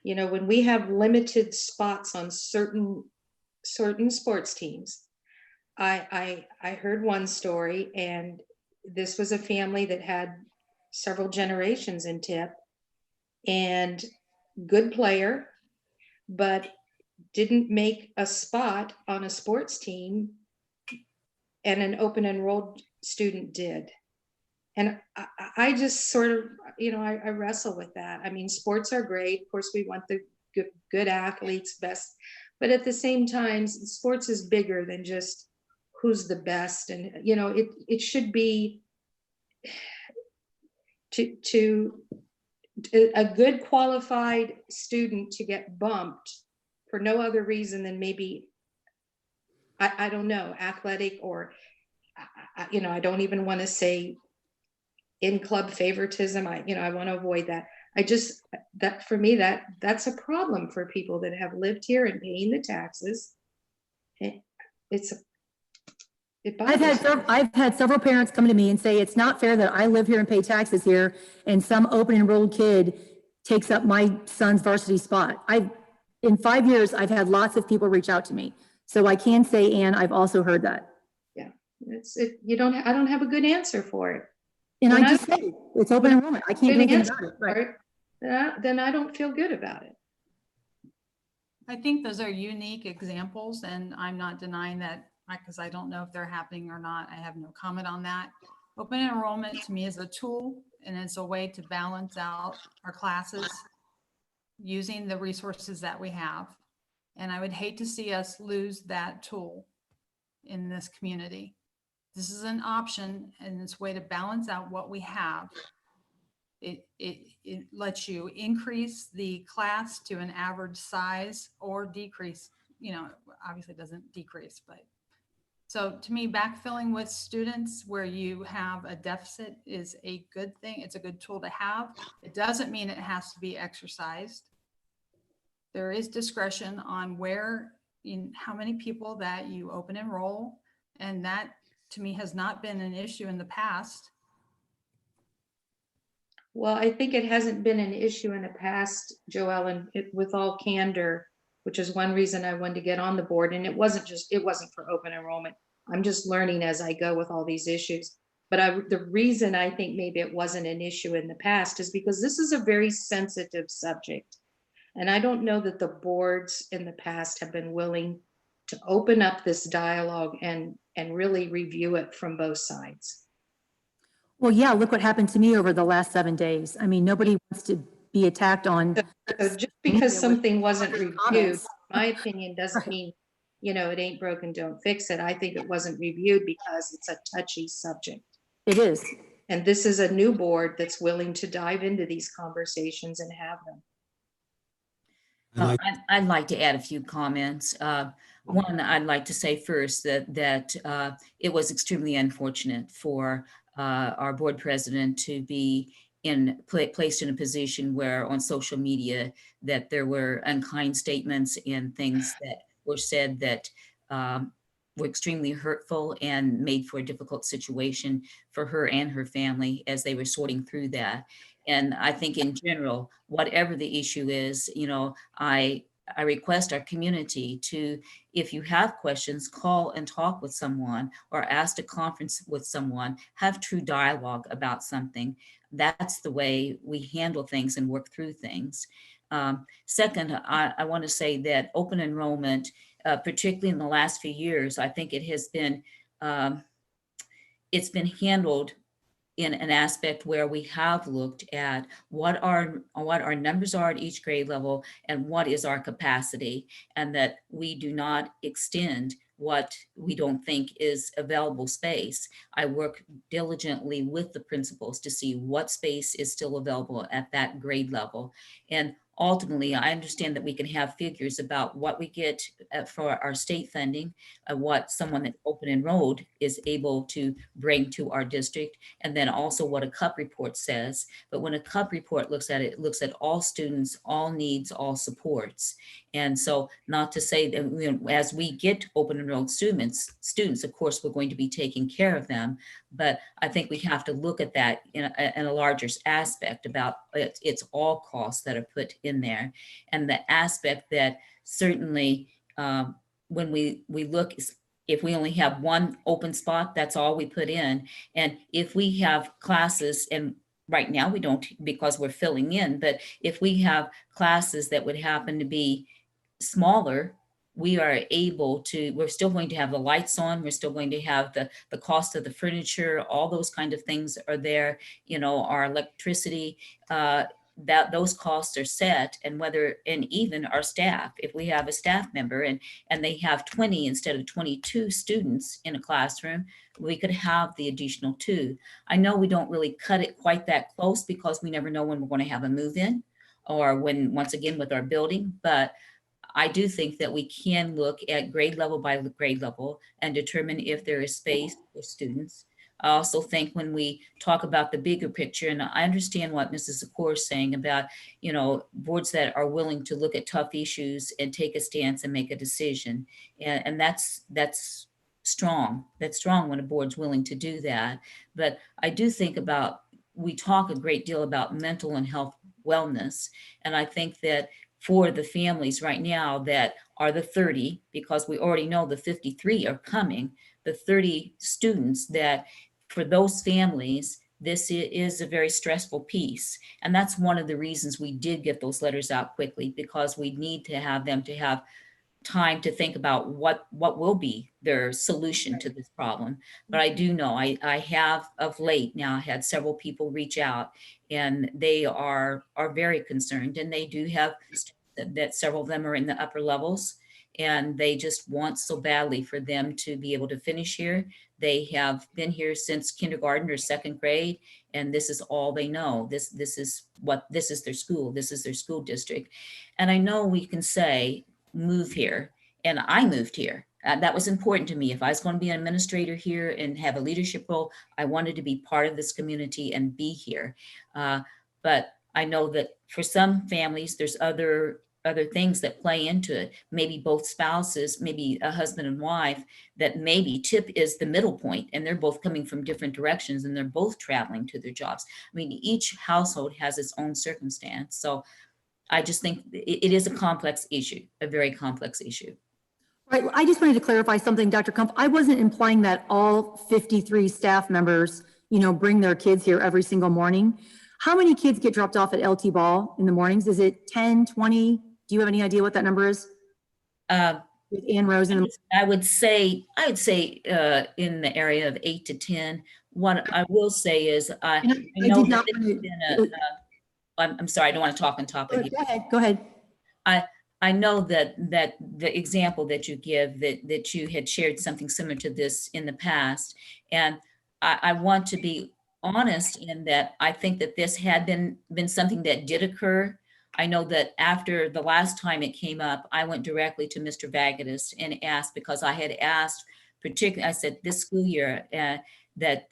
You know, when we have limited spots on certain sports teams, I heard one story, and this was a family that had several generations in Tipp, and good player, but didn't make a spot on a sports team, and an open enrolled student did. And I just sort of, you know, I wrestle with that. I mean, sports are great. Of course, we want the good athletes, best, but at the same time, sports is bigger than just who's the best. And, you know, it should be to a good qualified student to get bumped for no other reason than maybe, I don't know, athletic, or, you know, I don't even want to say in club favoritism. I want to avoid that. That for me, that's a problem for people that have lived here and paying the taxes. I've had several parents come to me and say, it's not fair that I live here and pay taxes here and some open enrolled kid takes up my son's varsity spot. In 5 years, I've had lots of people reach out to me. So I can say, Ann, I've also heard that. Yeah, I don't have a good answer for it. And I just say, it's open enrollment. I can't do anything about it. Right. Then I don't feel good about it. I think those are unique examples, and I'm not denying that, because I don't know if they're happening or not. I have no comment on that. Open enrollment to me is a tool, and it's a way to balance out our classes using the resources that we have. And I would hate to see us lose that tool in this community. This is an option, and it's a way to balance out what we have. It lets you increase the class to an average size or decrease, obviously it doesn't decrease, but so to me, backfilling with students where you have a deficit is a good thing. It's a good tool to have. It doesn't mean it has to be exercised. There is discretion on how many people that you open enroll, and that to me has not been an issue in the past. Well, I think it hasn't been an issue in the past, Joellen, with all candor, which is one reason I wanted to get on the board. And it wasn't for open enrollment. I'm just learning as I go with all these issues. But the reason I think maybe it wasn't an issue in the past is because this is a very sensitive subject. And I don't know that the boards in the past have been willing to open up this dialogue and really review it from both sides. Well, yeah, look what happened to me over the last 7 days. I mean, nobody wants to be attacked on. So just because something wasn't reviewed, my opinion doesn't mean, it ain't broken, don't fix it. I think it wasn't reviewed because it's a touchy subject. It is. And this is a new board that's willing to dive into these conversations and have them. I'd like to add a few comments. One, I'd like to say first that it was extremely unfortunate for our board president to be placed in a position where on social media that there were unkind statements and things that were said that were extremely hurtful and made for a difficult situation for her and her family as they were sorting through that. And I think in general, whatever the issue is, I request our community to, if you have questions, call and talk with someone or ask a conference with someone, have true dialogue about something. That's the way we handle things and work through things. Second, I want to say that open enrollment, particularly in the last few years, I think it has been, it's been handled in an aspect where we have looked at what our numbers are at each grade level and what is our capacity, and that we do not extend what we don't think is available space. I work diligently with the principals to see what space is still available at that grade level. And ultimately, I understand that we can have figures about what we get for our state funding, what someone that's open enrolled is able to bring to our district, and then also what a CUP report says. But when a CUP report looks at it, it looks at all students, all needs, all supports. And so, not to say that, you know, as we get open enrolled students, of course, we're going to be taking care of them. But I think we have to look at that in a larger aspect about it's all costs that are put in there. And the aspect that certainly when we look, if we only have one open spot, that's all we put in. And if we have classes, and right now we don't because we're filling in, but if we have classes that would happen to be smaller, we are able to, we're still going to have the lights on, we're still going to have the cost of the furniture, all those kind of things are there, you know, our electricity, that those costs are set. And whether, and even our staff, if we have a staff member and they have 20 instead of 22 students in a classroom, we could have the additional 2. I know we don't really cut it quite that close because we never know when we're going to have a move in or when, once again, with our building, but I do think that we can look at grade level by grade level and determine if there is space for students. I also think when we talk about the bigger picture, and I understand what Mrs. Zakor is saying about, you know, boards that are willing to look at tough issues and take a stance and make a decision. And that's strong. That's strong when a board's willing to do that. But I do think about, we talk a great deal about mental and health wellness. And I think that for the families right now that are the 30, because we already know the 53 are coming, the 30 students, that for those families, this is a very stressful piece. And that's one of the reasons we did get those letters out quickly, because we need to have them to have time to think about what will be their solution to this problem. But I do know, I have of late now had several people reach out, and they are very concerned, and they do have that several of them are in the upper levels, and they just want so badly for them to be able to finish here. They have been here since kindergarten or 2nd grade, and this is all they know. This is their school. This is their school district. And I know we can say, move here, and I moved here. That was important to me. If I was going to be an administrator here and have a leadership role, I wanted to be part of this community and be here. But I know that for some families, there's other things that play into it. Maybe both spouses, maybe a husband and wife, that maybe Tipp is the middle point and they're both coming from different directions and they're both traveling to their jobs. I mean, each household has its own circumstance. So I just think it is a complex issue, a very complex issue. Right. I just wanted to clarify something, Dr. Kumpf. I wasn't implying that all 53 staff members, you know, bring their kids here every single morning. How many kids get dropped off at LT Ball in the mornings? Is it 10, 20? Do you have any idea what that number is? With Ann Rose in the I would say in the area of 8 to 10. What I will say is I know that this has been I'm sorry, I don't want to talk on top of you. Go ahead. I know that the example that you give, that you had shared something similar to this in the past. And I want to be honest in that I think that this had been something that did occur. I know that after the last time it came up, I went directly to Mr. Vagatus and asked, because I had asked particularly, I said this school year that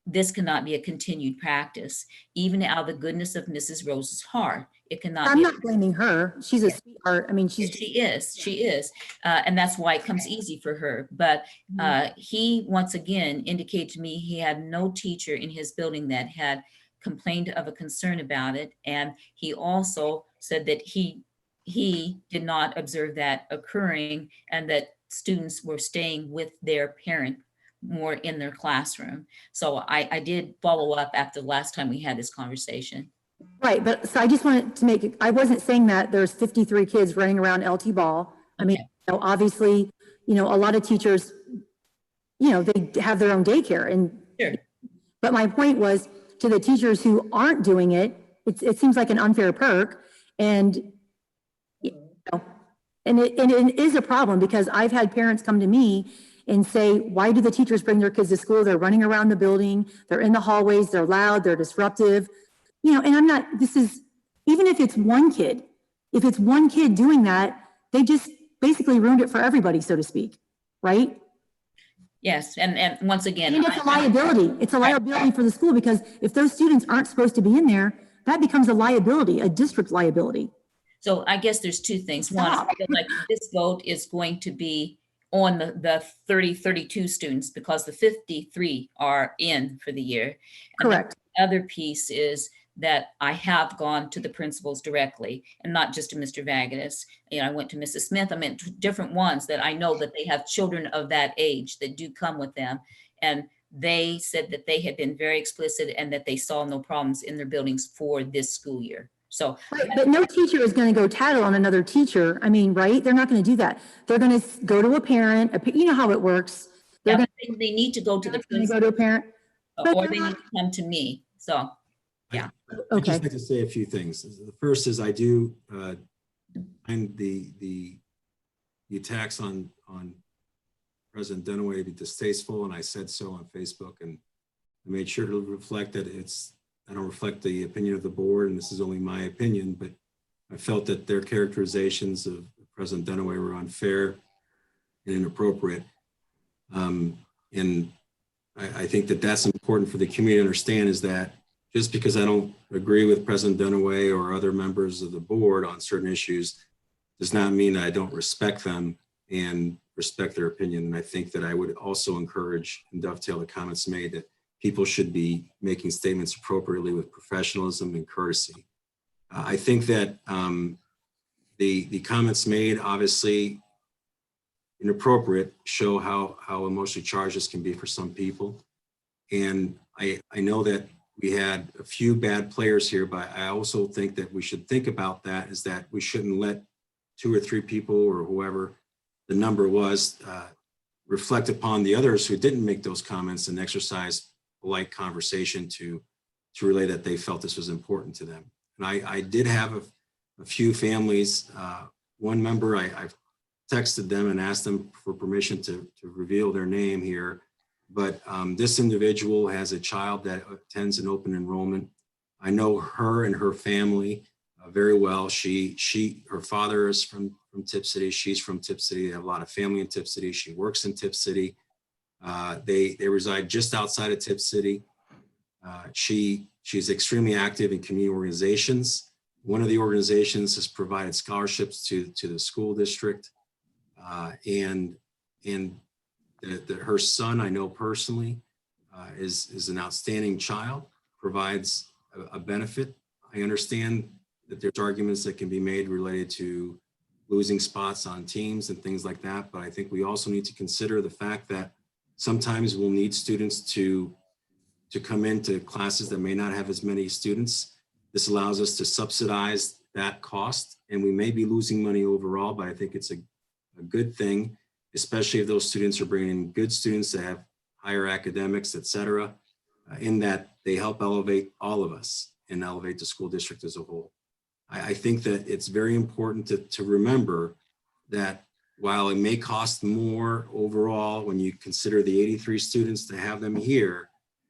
this cannot be a continued practice, even out of the goodness of Mrs. Rose's heart. It cannot. I'm not blaming her. She's a sweetheart. I mean, she is. And that's why it comes easy for her. But he, once again, indicated to me he had no teacher in his building that had complained of a concern about it. And he also said that he did not observe that occurring, and that students were staying with their parent more in their classroom. So I did follow up after the last time we had this conversation. Right, but so I just wanted to make it, I wasn't saying that there's 53 kids running around LT Ball. I mean, you know, obviously, you know, a lot of teachers, you know, they have their own daycare, and sure. But my point was, to the teachers who aren't doing it, it seems like an unfair perk. And, you know, and it is a problem, because I've had parents come to me and say, why do the teachers bring their kids to school? They're running around the building, they're in the hallways, they're loud, they're disruptive. You know, and I'm not, even if it's one kid, if it's one kid doing that, they just basically ruined it for everybody, so to speak, right? Yes, and once again. And it's a liability. It's a liability for the school, because if those students aren't supposed to be in there, that becomes a liability, a district liability. So I guess there's two things. One, I feel like this vote is going to be on the 32 students, because the 53 are in for the year. And Correct. the other piece is that I have gone to the principals directly, and not just to Mr. Vagatus. You know, I went to Mrs. Smith. I meant different ones that I know that they have children of that age that do come with them. And they said that they had been very explicit and that they saw no problems in their buildings for this school year. So, Right, but no teacher is going to go tattle on another teacher. I mean, right? They're not going to do that. They're going to go to a parent. You know how it works. They're yeah, going they need to go to the to go to a parent. or they need to come to me. So, yeah. I'd just like to say a few things. The first is I do find the attacks on President Dunaway to be distasteful, and I said so on Facebook, and I made sure to reflect that I don't reflect the opinion of the board, and this is only my opinion, but I felt that their characterizations of President Dunaway were unfair and inappropriate. And I think that that's important for the community to understand, is that just because I don't agree with President Dunaway or other members of the board on certain issues does not mean I don't respect them and respect their opinion. And I think that I would also encourage and dovetail the comments made that people should be making statements appropriately with professionalism and courtesy. I think that the comments made, obviously inappropriate, show how emotionally charged this can be for some people. And I know that we had a few bad players here, but I also think that we should think about that, is that we shouldn't let 2 or 3 people or whoever the number was reflect upon the others who didn't make those comments and exercise polite conversation to relay that they felt this was important to them. And I did have a few families, one member, I've texted them and asked them for permission to reveal their name here. But this individual has a child that attends an open enrollment. I know her and her family very well. Her father is from Tipp City. She's from Tipp City. They have a lot of family in Tipp City. She works in Tipp City. They reside just outside of Tipp City. She's extremely active in community organizations. One of the organizations has provided scholarships to the school district. Her son, I know personally, is an outstanding child, provides a benefit. I understand that there's arguments that can be made related to losing spots on teams and things like that, but I think we also need to consider the fact that sometimes we'll need students to come into classes that may not have as many students. This allows us to subsidize that cost, and we may be losing money overall, but I think it's a good thing, especially if those students are bringing in good students that have higher academics, et cetera, in that they help elevate all of us and elevate the school district as a whole. I think that it's very important to remember that while it may cost more overall, when you consider the 83 students to have them here,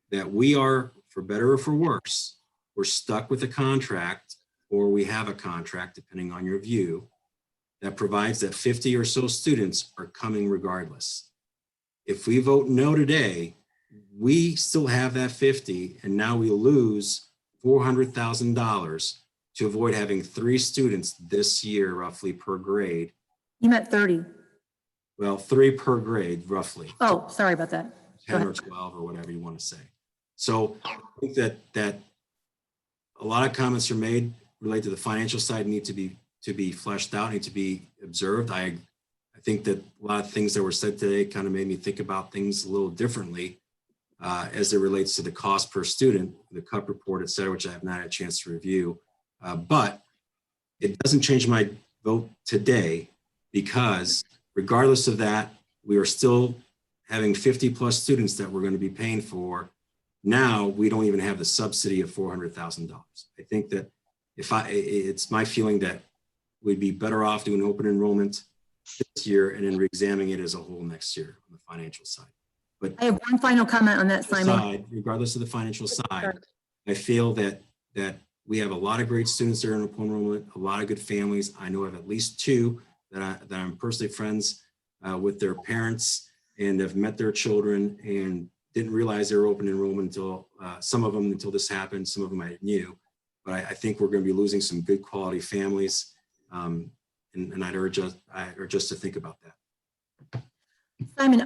that we are, for better or for worse, we're stuck with a contract, or we have a contract, depending on your view, that provides that 50 or so students are coming regardless. If we vote no today, we still have that 50, and now we lose $400,000 to avoid having 3 students this year, roughly, per grade. You meant 30. Well, 3 per grade, roughly. Oh, sorry about that. 10 or 12 or whatever you want to say. So I think that a lot of comments are made related to the financial side, need to be fleshed out, need to be observed. I think that a lot of things that were said today kind of made me think about things a little differently as it relates to the cost per student, the CUP report, et cetera, which I have not had a chance to review. But it doesn't change my vote today, because regardless of that, we are still having 50 plus students that we're going to be paying for Now we don't even have the subsidy of $400,000. I think that it's my feeling that we'd be better off doing open enrollment this year and then re-examining it as a whole next year on the financial side. But I have one final comment on that, Simon. regardless of the financial side, I feel that we have a lot of great students there in open enrollment, a lot of good families. I know of at least two that I'm personally friends with their parents and have met their children and didn't realize they were open enrollment until some of them until this happened. Some of them I knew, but I think we're going to be losing some good quality families. And I'd urge us to think about that. Simon,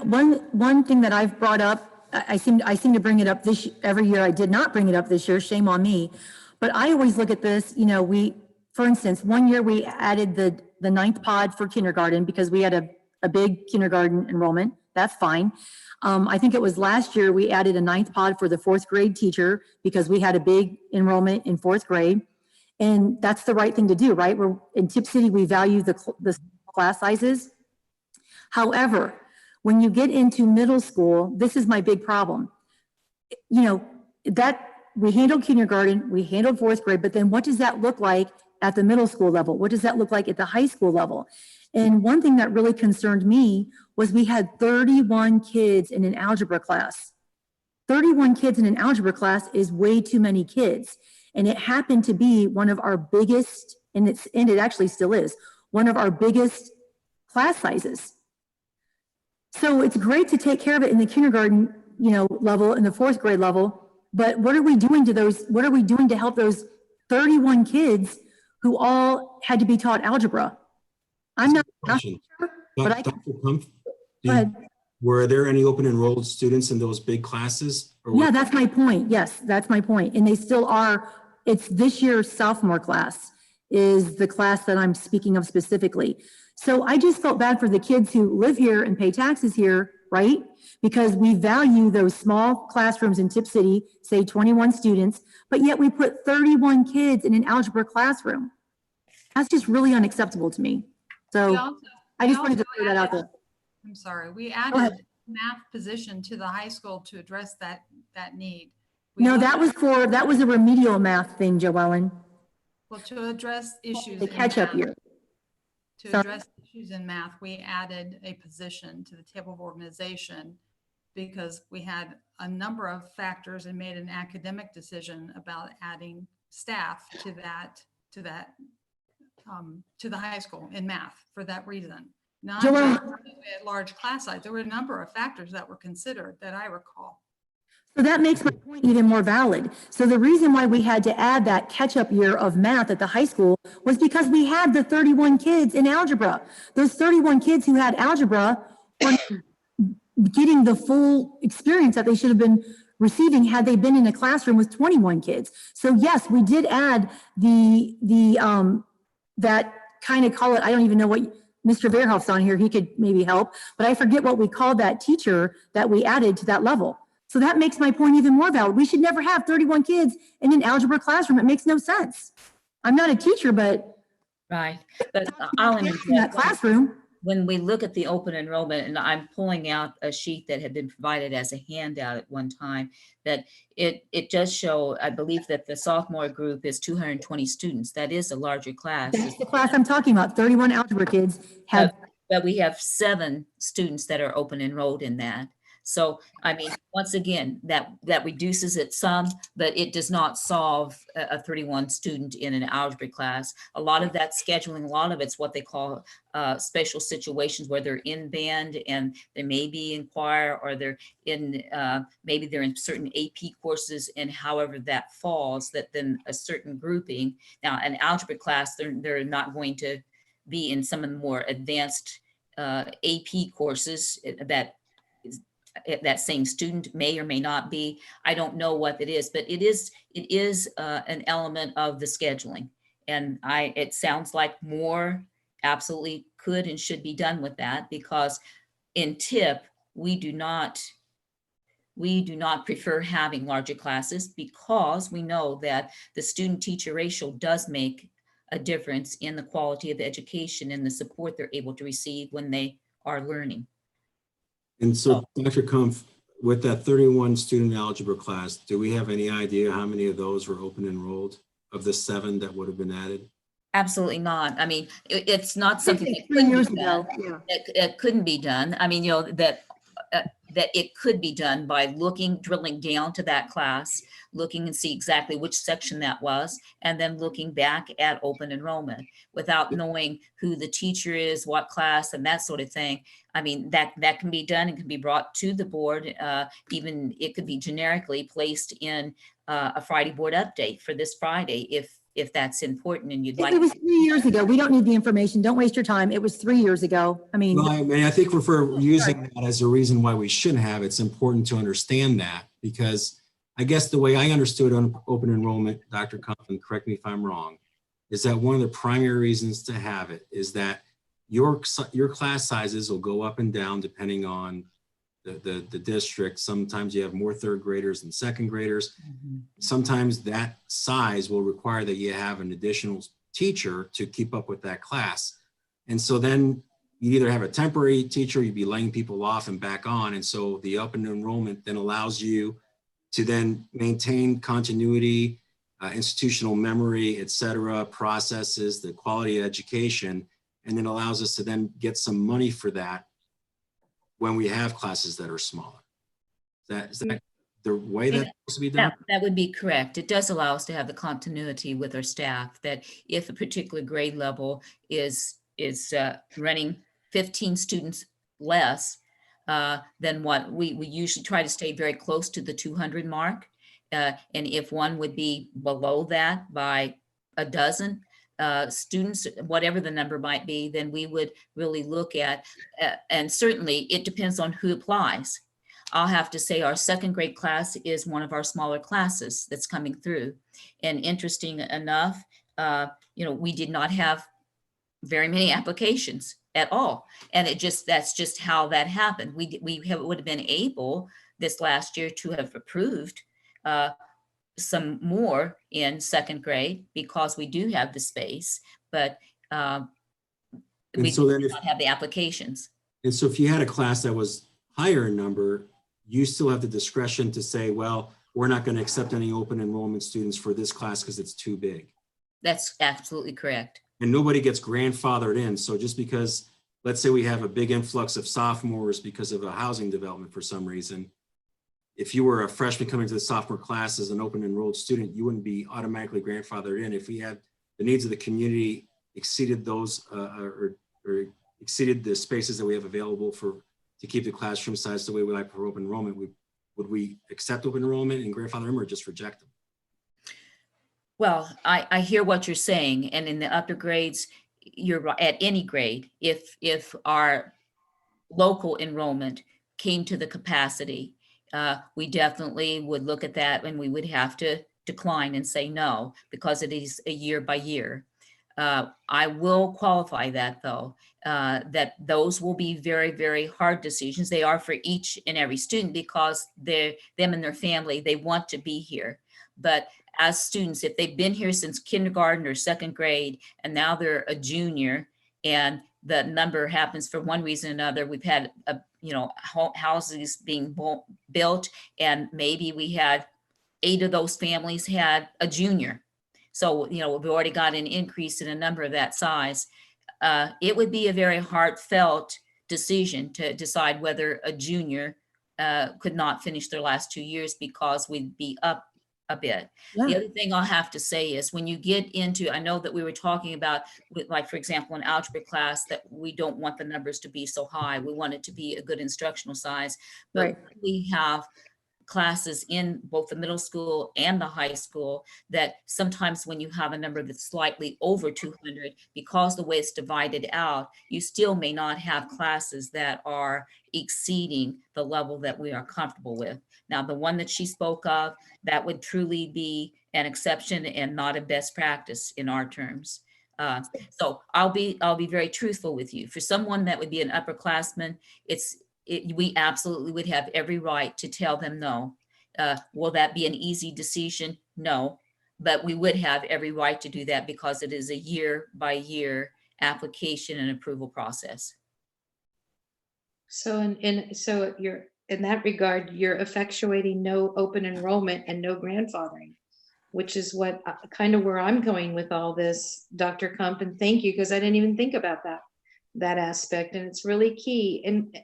one thing that I've brought up, I seem to bring it up every year. I did not bring it up this year, shame on me. But I always look at this, you know, for instance, one year we added the 9th pod for kindergarten because we had a big kindergarten enrollment. That's fine. I think it was last year we added a 9th pod for the 4th grade teacher because we had a big enrollment in 4th grade. And that's the right thing to do, right? We're in Tipp City, we value the class sizes. However, when you get into middle school, this is my big problem. You know, that we handled kindergarten, we handled 4th grade, but then what does that look like at the middle school level? What does that look like at the high school level? And one thing that really concerned me was we had 31 kids in an algebra class. 31 kids in an algebra class is way too many kids. And it happened to be one of our biggest, and it actually still is, one of our biggest class sizes. So it's great to take care of it in the kindergarten, you know, level, in the 4th grade level, but what are we doing to help those 31 kids who all had to be taught algebra? I'm not sure, but I can. Go ahead. Were there any open enrolled students in those big classes? Yeah, that's my point. Yes, that's my point. And they still are. It's this year's sophomore class is the class that I'm speaking of specifically. So I just felt bad for the kids who live here and pay taxes here, right? Because we value those small classrooms in Tipp City, say 21 students, but yet we put 31 kids in an algebra classroom. That's just really unacceptable to me. So I just wanted to throw that out there. I'm sorry, we added math position to the high school to address that need. No, that was a remedial math thing, Joellen. Well, to address issues. The catch-up year. To address issues in math, we added a position to the table of organization because we had a number of factors and made an academic decision about adding staff to the high school in math for that reason. Not just at large class size. There were a number of factors that were considered that I recall. So that makes my point even more valid. So the reason why we had to add that catch-up year of math at the high school was because we had the 31 kids in algebra. Those 31 kids who had algebra were getting the full experience that they should have been receiving had they been in a classroom with 21 kids. So yes, we did add that kind of, call it, I don't even know what, Mr. Verhoff's on here, he could maybe help, but I forget what we called that teacher that we added to that level. So that makes my point even more valid. We should never have 31 kids in an algebra classroom. It makes no sense. I'm not a teacher, but right. But I'll in that classroom. When we look at the open enrollment, and I'm pulling out a sheet that had been provided as a handout at one time, that it does show, I believe that the sophomore group is 220 students. That is a larger class. That's the class I'm talking about. 31 algebra kids have. But we have 7 students that are open enrolled in that. So, I mean, once again, that reduces it some, but it does not solve a 31 student in an algebra class. A lot of that scheduling, a lot of it's what they call special situations where they're in band and they may be in choir, or they're in, maybe they're in certain AP courses, and however that falls, that then a certain grouping. Now, an algebra class, they're not going to be in some of the more advanced AP courses that same student may or may not be. I don't know what it is, but it is an element of the scheduling. And it sounds like more absolutely could and should be done with that, because in Tipp, we do not prefer having larger classes, because we know that the student teacher ratio does make a difference in the quality of the education and the support they're able to receive when they are learning. And so, Dr. Kumpf, with that 31 student algebra class, do we have any idea how many of those were open enrolled of the 7 that would have been added? Absolutely not. I mean, it's not something that 3 couldn't years be done. ago, yeah. It couldn't be done. I mean, that it could be done by drilling down to that class, looking and see exactly which section that was, and then looking back at open enrollment without knowing who the teacher is, what class, and that sort of thing. I mean, that can be done and can be brought to the board. Even it could be generically placed in a Friday board update for this Friday if that's important and you'd like. It was 3 years ago. We don't need the information. Don't waste your time. It was 3 years ago. I mean, Well, I mean, I think if we're using that as a reason why we shouldn't have, it's important to understand that, because I guess the way I understood on open enrollment, Dr. Coughlin, correct me if I'm wrong, is that one of the primary reasons to have it is that your class sizes will go up and down depending on the district. Sometimes you have more 3rd graders than 2nd graders. Sometimes that size will require that you have an additional teacher to keep up with that class. And so then you either have a temporary teacher, you'd be laying people off and back on. And so the open enrollment then allows you to then maintain continuity, institutional memory, et cetera, processes, the quality of education, and then allows us to then get some money for that when we have classes that are smaller. Is that the way that's supposed to be done? That would be correct. It does allow us to have the continuity with our staff, that if a particular grade level is running 15 students less than what we usually try to stay very close to the 200 mark. And if one would be below that by a dozen students, whatever the number might be, then we would really look at, and certainly it depends on who applies. I'll have to say our 2nd grade class is one of our smaller classes that's coming through. And interesting enough, we did not have very many applications at all. And that's just how that happened. We would have been able this last year to have approved some more in 2nd grade because we do have the space, but we do not have the applications. And so if you had a class that was higher in number, you still have the discretion to say, well, we're not going to accept any open enrollment students for this class because it's too big. That's absolutely correct. And nobody gets grandfathered in. So just because, let's say we have a big influx of sophomores because of a housing development for some reason, if you were a freshman coming to the sophomore class as an open enrolled student, you wouldn't be automatically grandfathered in. If we had the needs of the community exceeded those or exceeded the spaces that we have available to keep the classroom size the way we like for open enrollment, would we accept open enrollment and grandfather them or just reject them? Well, I hear what you're saying, and in the upper grades, you're right. At any grade, if our local enrollment came to the capacity, we definitely would look at that and we would have to decline and say no, because it is a year by year. I will qualify that though, that those will be very, very hard decisions. They are for each and every student because them and their family, they want to be here. But as students, if they've been here since kindergarten or 2nd grade, and now they're a junior and the number happens for one reason or another, we've had houses being built, and maybe we had 8 of those families had a junior. So, we've already got an increase in a number of that size. It would be a very heartfelt decision to decide whether a junior could not finish their last 2 years because we'd be up a bit. Yeah. The other thing I'll have to say is when you get into, I know that we were talking about, like, for example, in algebra class, that we don't want the numbers to be so high. We want it to be a good instructional size. But Right. we have classes in both the middle school and the high school that sometimes when you have a number that's slightly over 200, because the way it's divided out, you still may not have classes that are exceeding the level that we are comfortable with. Now, the one that she spoke of, that would truly be an exception and not a best practice in our terms. So I'll be very truthful with you. For someone that would be an upperclassman, we absolutely would have every right to tell them no. Will that be an easy decision? No, but we would have every right to do that because it is a year by year application and approval process. So, so in that regard, you're effectuating no open enrollment and no grandfathering, which is what kind of where I'm going with all this, Dr. Kump, and thank you, because I didn't even think about that aspect, and it's really key. And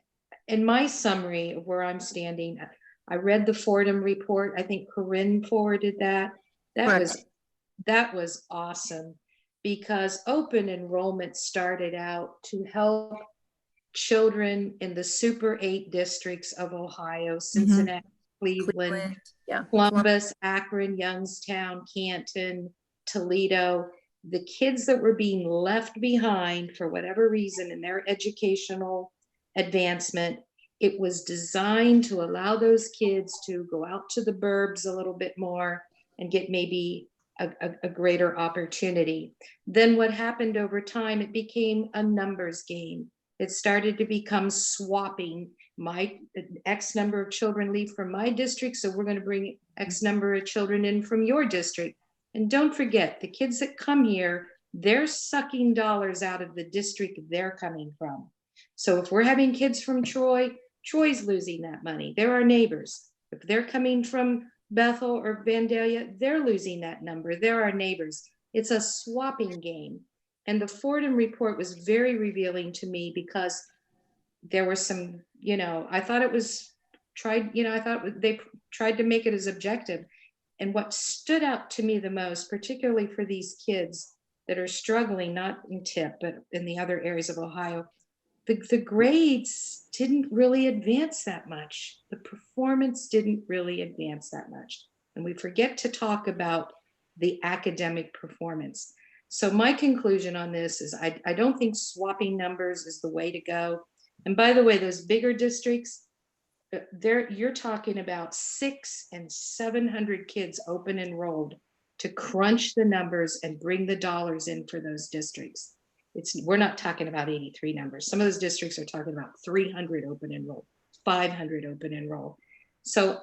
in my summary of where I'm standing, I read the Fordham report. I think Corinne forwarded that. That was awesome, because open enrollment started out to help children in the Super 8 districts of Ohio, Cincinnati, Cleveland, Yeah. Columbus, Akron, Youngstown, Canton, Toledo, the kids that were being left behind for whatever reason in their educational advancement. It was designed to allow those kids to go out to the burbs a little bit more and get maybe a greater opportunity. Then what happened over time, it became a numbers game. It started to become swapping. My X number of children leave from my district, so we're going to bring X number of children in from your district. And don't forget, the kids that come here, they're sucking dollars out of the district they're coming from. So if we're having kids from Troy, Troy's losing that money. They're our neighbors. If they're coming from Bethel or Vandalia, they're losing that number. They're our neighbors. It's a swapping game. And the Fordham report was very revealing to me, because there were some, I thought it was tried, I thought they tried to make it as objective. And what stood out to me the most, particularly for these kids that are struggling, not in Tipp, but in the other areas of Ohio, the grades didn't really advance that much. The performance didn't really advance that much. And we forget to talk about the academic performance. So my conclusion on this is I don't think swapping numbers is the way to go. And by the way, those bigger districts, you're talking about 600 and 700 kids open enrolled to crunch the numbers and bring the dollars in for those districts. We're not talking about 83 numbers. Some of those districts are talking about 300 open enrolled, 500 open enrolled. So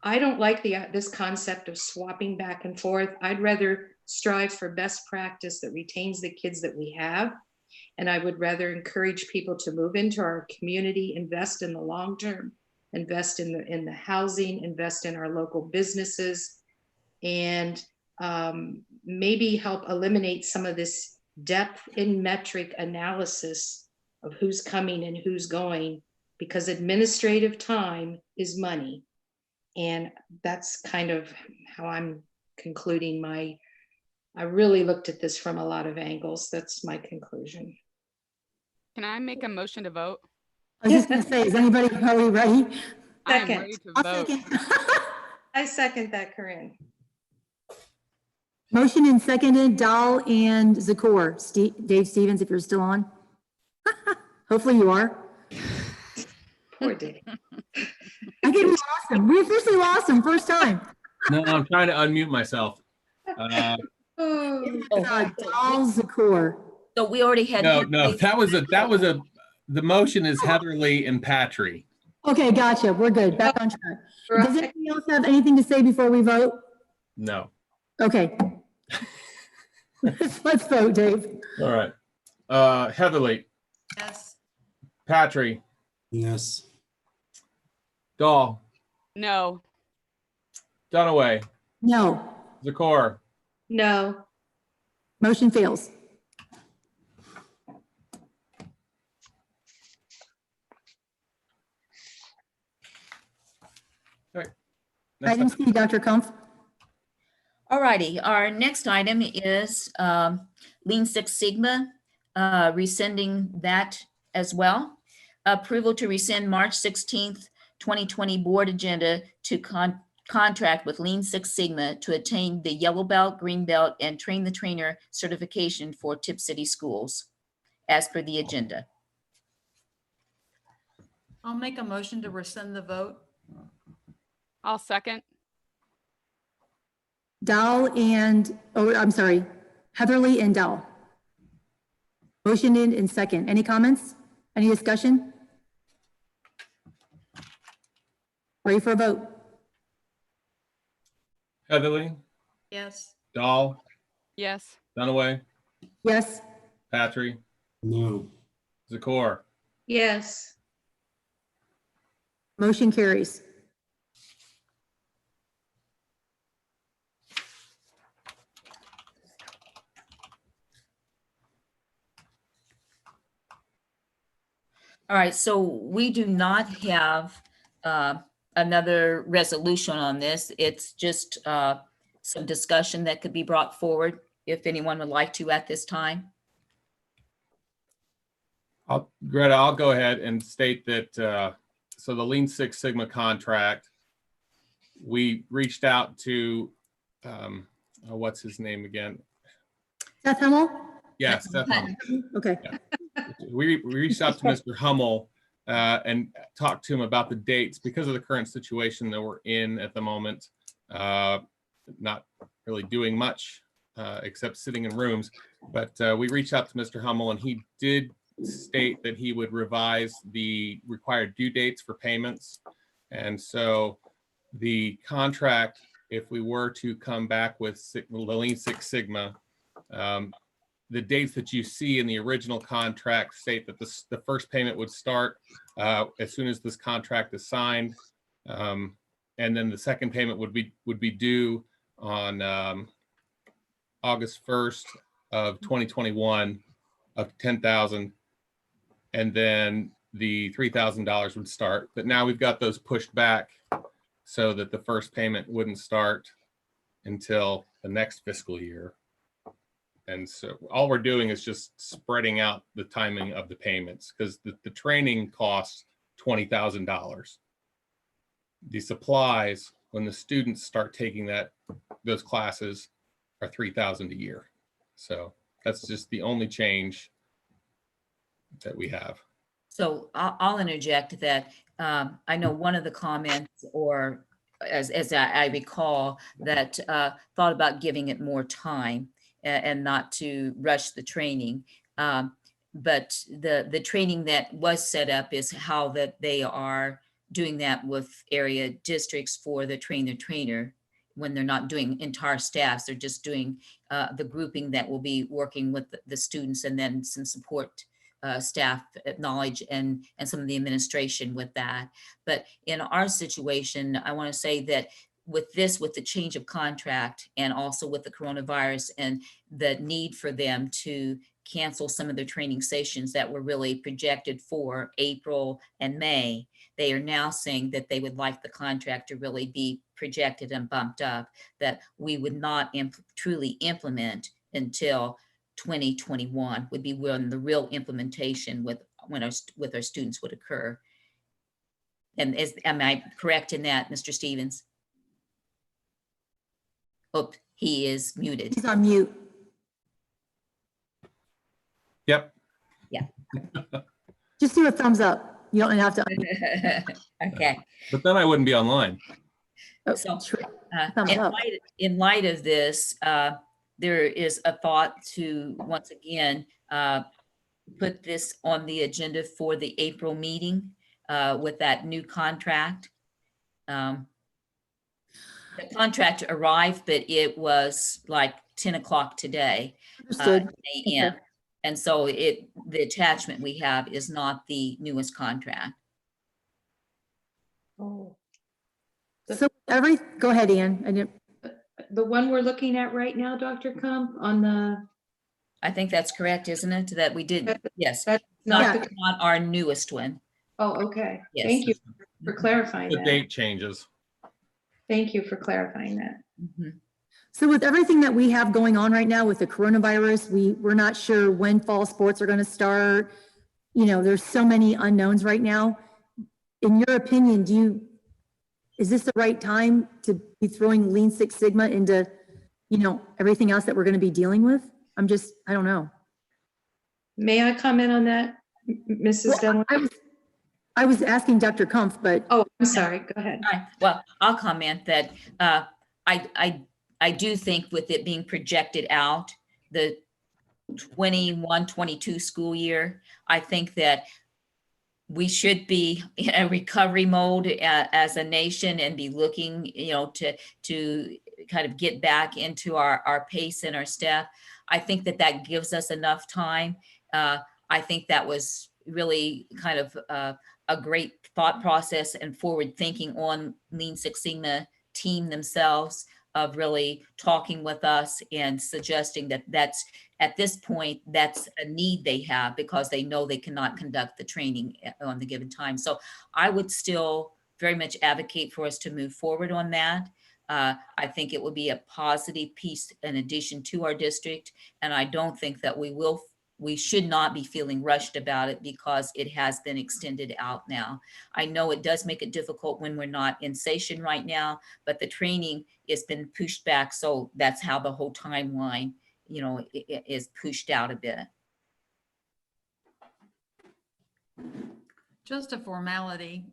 I don't like this concept of swapping back and forth. I'd rather strive for best practice that retains the kids that we have. And I would rather encourage people to move into our community, invest in the long term, invest in the housing, invest in our local businesses, and maybe help eliminate some of this depth in metric analysis of who's coming and who's going, because administrative time is money. And that's kind of how I'm concluding I really looked at this from a lot of angles. That's my conclusion. Can I make a motion to vote? I was just going to say, is anybody, are we ready? I am Second. ready to I'll vote. second. I second that, Corinne. Motion and seconded, Dahl and Zakor. Dave Stevens, if you're still on. Hopefully you are. Poor Dave. I think we lost him. We officially lost him first time. No, I'm trying to unmute myself. Dahl, Zakor. So we already had. No, the motion is Heatherly and Patry. Okay, gotcha. We're good. Back on track. Does anybody else have anything to say before we vote? No. Okay. Let's vote, Dave. All right. Heatherly, Yes. Patry, Yes. Dahl, No. Dunaway, No. Zakor. No. Motion fails. All right. Item C, Dr. Kumpf. All righty, our next item is Lean Six Sigma, rescinding that as well. Approval to rescind March 16th, 2020 board agenda to contract with Lean Six Sigma to attain the Yellow Belt, Green Belt, and Train the Trainer certification for Tipp City schools, as per the agenda. I'll make a motion to rescind the vote. I'll second. Dahl and, Heatherly and Dahl. Motion in second. Any comments? Any discussion? Ready for a vote? Heatherly, Yes. Dahl, Yes. Dunaway, Yes. Patry, No. Zakor. Yes. Motion carries. All right, so we do not have another resolution on this. It's just some discussion that could be brought forward if anyone would like to at this time. Greta, I'll go ahead and state that, so the Lean Six Sigma contract, we reached out to, what's his name again? Seth Hummel? Yes, Seth Hummel. Okay. We reached out to Mr. Hummel and talked to him about the dates because of the current situation that we're in at the moment. Not really doing much except sitting in rooms, but we reached out to Mr. Hummel and he did state that he would revise the required due dates for payments. And so the contract, if we were to come back with the Lean Six Sigma, the dates that you see in the original contract state that the first payment would start as soon as this contract is signed. And then the second payment would be due on August 1st of 2021 of $10,000. And then the $3,000 would start. But now we've got those pushed back so that the first payment wouldn't start until the next fiscal year. And so all we're doing is just spreading out the timing of the payments because the training costs $20,000. The supplies, when the students start taking those classes, are $3,000 a year. So that's just the only change that we have. So I'll interject that I know one of the comments, or as I recall, that thought about giving it more time and not to rush the training. But the training that was set up is how that they are doing that with area districts for the trainer when they're not doing entire staffs. They're just doing the grouping that will be working with the students and then some support staff knowledge and some of the administration with that. But in our situation, I want to say that with the change of contract and also with the coronavirus and the need for them to cancel some of their training sessions that were really projected for April and May, they are now saying that they would like the contract to really be projected and bumped up, that we would not truly implement until 2021 would be when the real implementation with our students would occur. And am I correct in that, Mr. Stevens? Oh, he is muted. He's on mute. Yep. Yeah. Just do a thumbs up. You don't have to. Okay. But then I wouldn't be online. Oh, So, sure. Thumbs up. in light of this, there is a thought to once again put this on the agenda for the April meeting with that new contract. The contract arrived, but it was like 10 o'clock today, Understood. a.m. And so the attachment we have is not the newest contract. Oh. So go ahead, Ian. I didn't. The one we're looking at right now, Dr. Kump, on the. I think that's correct, isn't it? That we did, yes. That's Not our newest one. Oh, okay. Yes. Thank you for clarifying The that. date changes. Thank you for clarifying that. Mhm. So with everything that we have going on right now with the coronavirus, we're not sure when fall sports are going to start. You know, there's so many unknowns right now. In your opinion, is this the right time to be throwing Lean Six Sigma into, everything else that we're going to be dealing with? I don't know. May I comment on that, Mrs. Well, Dunlap? I was asking Dr. Kumpf, but. Oh, I'm sorry. Go ahead. All right. Well, I'll comment that I do think with it being projected out, the 21-22 school year, I think that we should be in a recovery mode as a nation and be looking, to kind of get back into our pace and our step. I think that gives us enough time. I think that was really kind of a a great thought process and forward thinking on Lean Six Sigma team themselves of really talking with us and suggesting that that's, at this point, that's a need they have because they know they cannot conduct the training on the given time. So I would still very much advocate for us to move forward on that. I think it would be a positive piece in addition to our district. And I don't think that we should not be feeling rushed about it because it has been extended out now. I know it does make it difficult when we're not in session right now, but the training has been pushed back. So that's how the whole timeline, is pushed out a bit. Just a formality.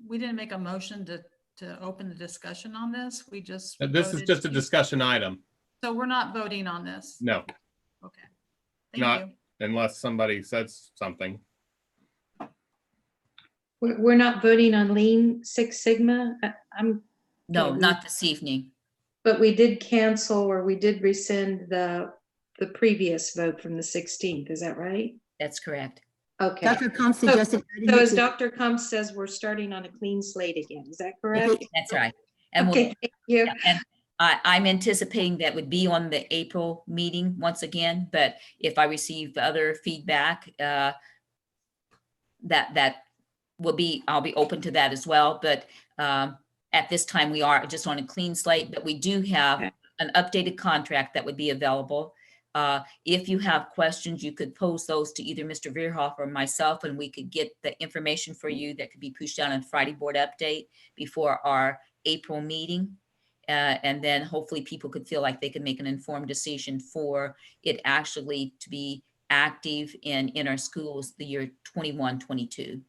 We didn't make a motion to open the discussion on this. We just. This is voted just a to- discussion item. So we're not voting on this. No, Okay. Thank not you. unless somebody says something. We're not voting on Lean Six Sigma. No, Okay, not this evening. but we did cancel or we did rescind the previous vote from the 16th. Is that right? That's correct. Okay. Dr. Comp suggested. So as Dr. Kump says, we're starting on a clean slate again. Is that correct? That's right. And Okay, thank you. and I'm anticipating that would be on the April meeting once again, but if I receive other feedback, that will be, I'll be open to that as well. But at this time, we are just on a clean slate, but we do have an updated contract that would be available. If you have questions, you could pose those to either Mr. Veerhoff or myself, and we could get the information for you that could be pushed out on Friday board update before our April meeting. And then hopefully people could feel like they can make an informed decision for it actually to be active in our schools the year 21-22.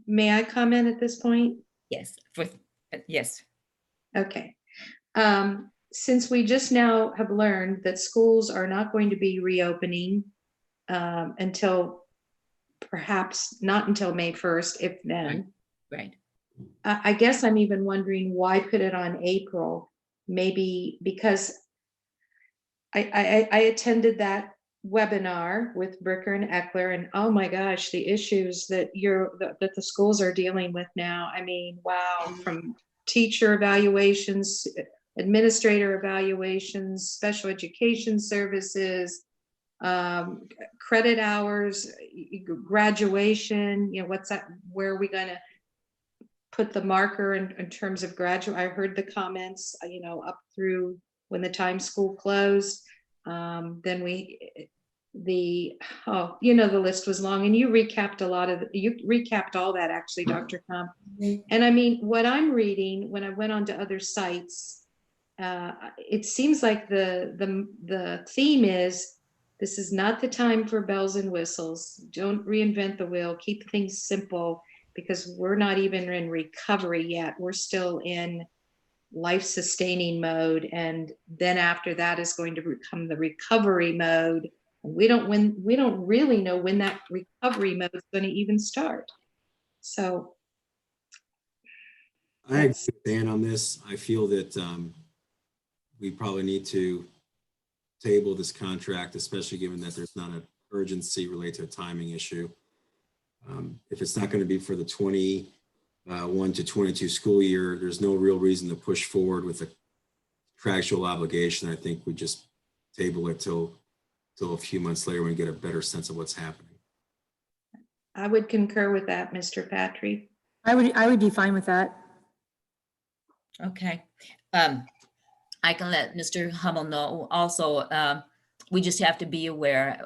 May I comment at this point? Yes, yes. Okay. Since we just now have learned that schools are not going to be reopening until perhaps not until May 1st, if then. Right. I guess I'm even wondering why put it on April, maybe because I attended that webinar with Bricker and Eckler, and oh my gosh, the issues that the schools are dealing with now. I mean, wow, from teacher evaluations, administrator evaluations, special education services, credit hours, graduation, what's that, where are we going to put the marker in terms of graduate? I heard the comments, up through when the time school closed. Then the list was long, and you recapped all that actually, Dr. Comp. And I mean, what I'm reading when I went on to other sites, it seems like the theme is, this is not the time for bells and whistles. Don't reinvent the wheel. Keep things simple, because we're not even in recovery yet. We're still in life-sustaining mode. And then after that is going to become the recovery mode. We don't really know when that recovery mode is going to even start. So I agree with Dan on this. I feel that we probably need to table this contract, especially given that there's not an urgency related to a timing issue. If it's not going to be for the 21 to 22 school year, there's no real reason to push forward with a contractual obligation. I think we just table it till a few months later when we get a better sense of what's happening. I would concur with that, Mr. Patry. I would be fine with that. Okay. I can let Mr. Hummel know also. We just have to be aware.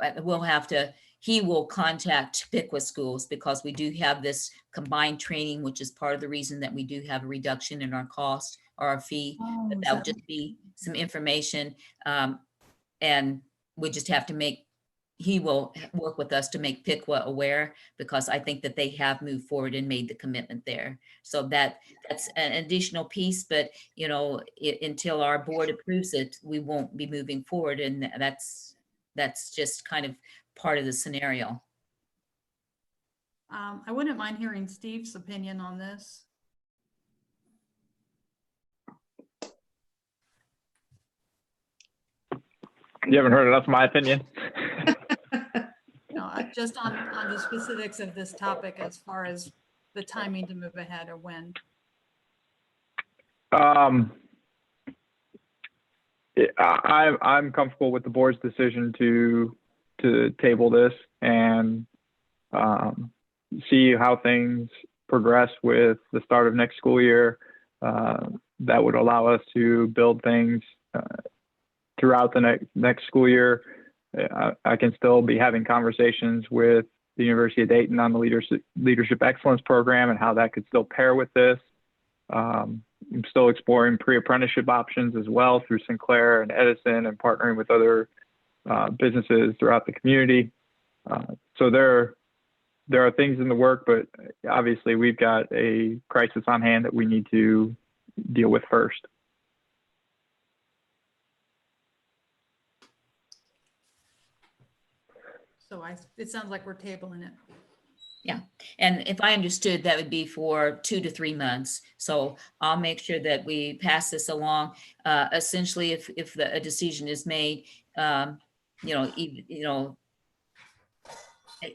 He will contact Piqua schools, because we do have this combined training, which is part of the reason that we do have a reduction in our cost or our fee. But that would just be some information. And we just have to he will work with us to make Piqua aware, because I think that they have moved forward and made the commitment there. So that's an additional piece, but until our board approves it, we won't be moving forward. And that's just kind of part of the scenario. I wouldn't mind hearing Steve's opinion on this. You haven't heard enough of my opinion. No, just on the specifics of this topic as far as the timing to move ahead or when. I'm comfortable with the board's decision to table this and see how things progress with the start of next school year. That would allow us to build things throughout the next school year. I can still be having conversations with the University of Dayton on the Leadership Excellence Program and how that could still pair with this. I'm still exploring pre-apprenticeship options as well through Sinclair and Edison and partnering with other businesses throughout the community. So there are things in the work, but obviously we've got a crisis on hand that we need to deal with first. So it sounds like we're tabling it. Yeah, and if I understood, that would be for 2 to 3 months. So I'll make sure that we pass this along. Essentially, if a decision is made,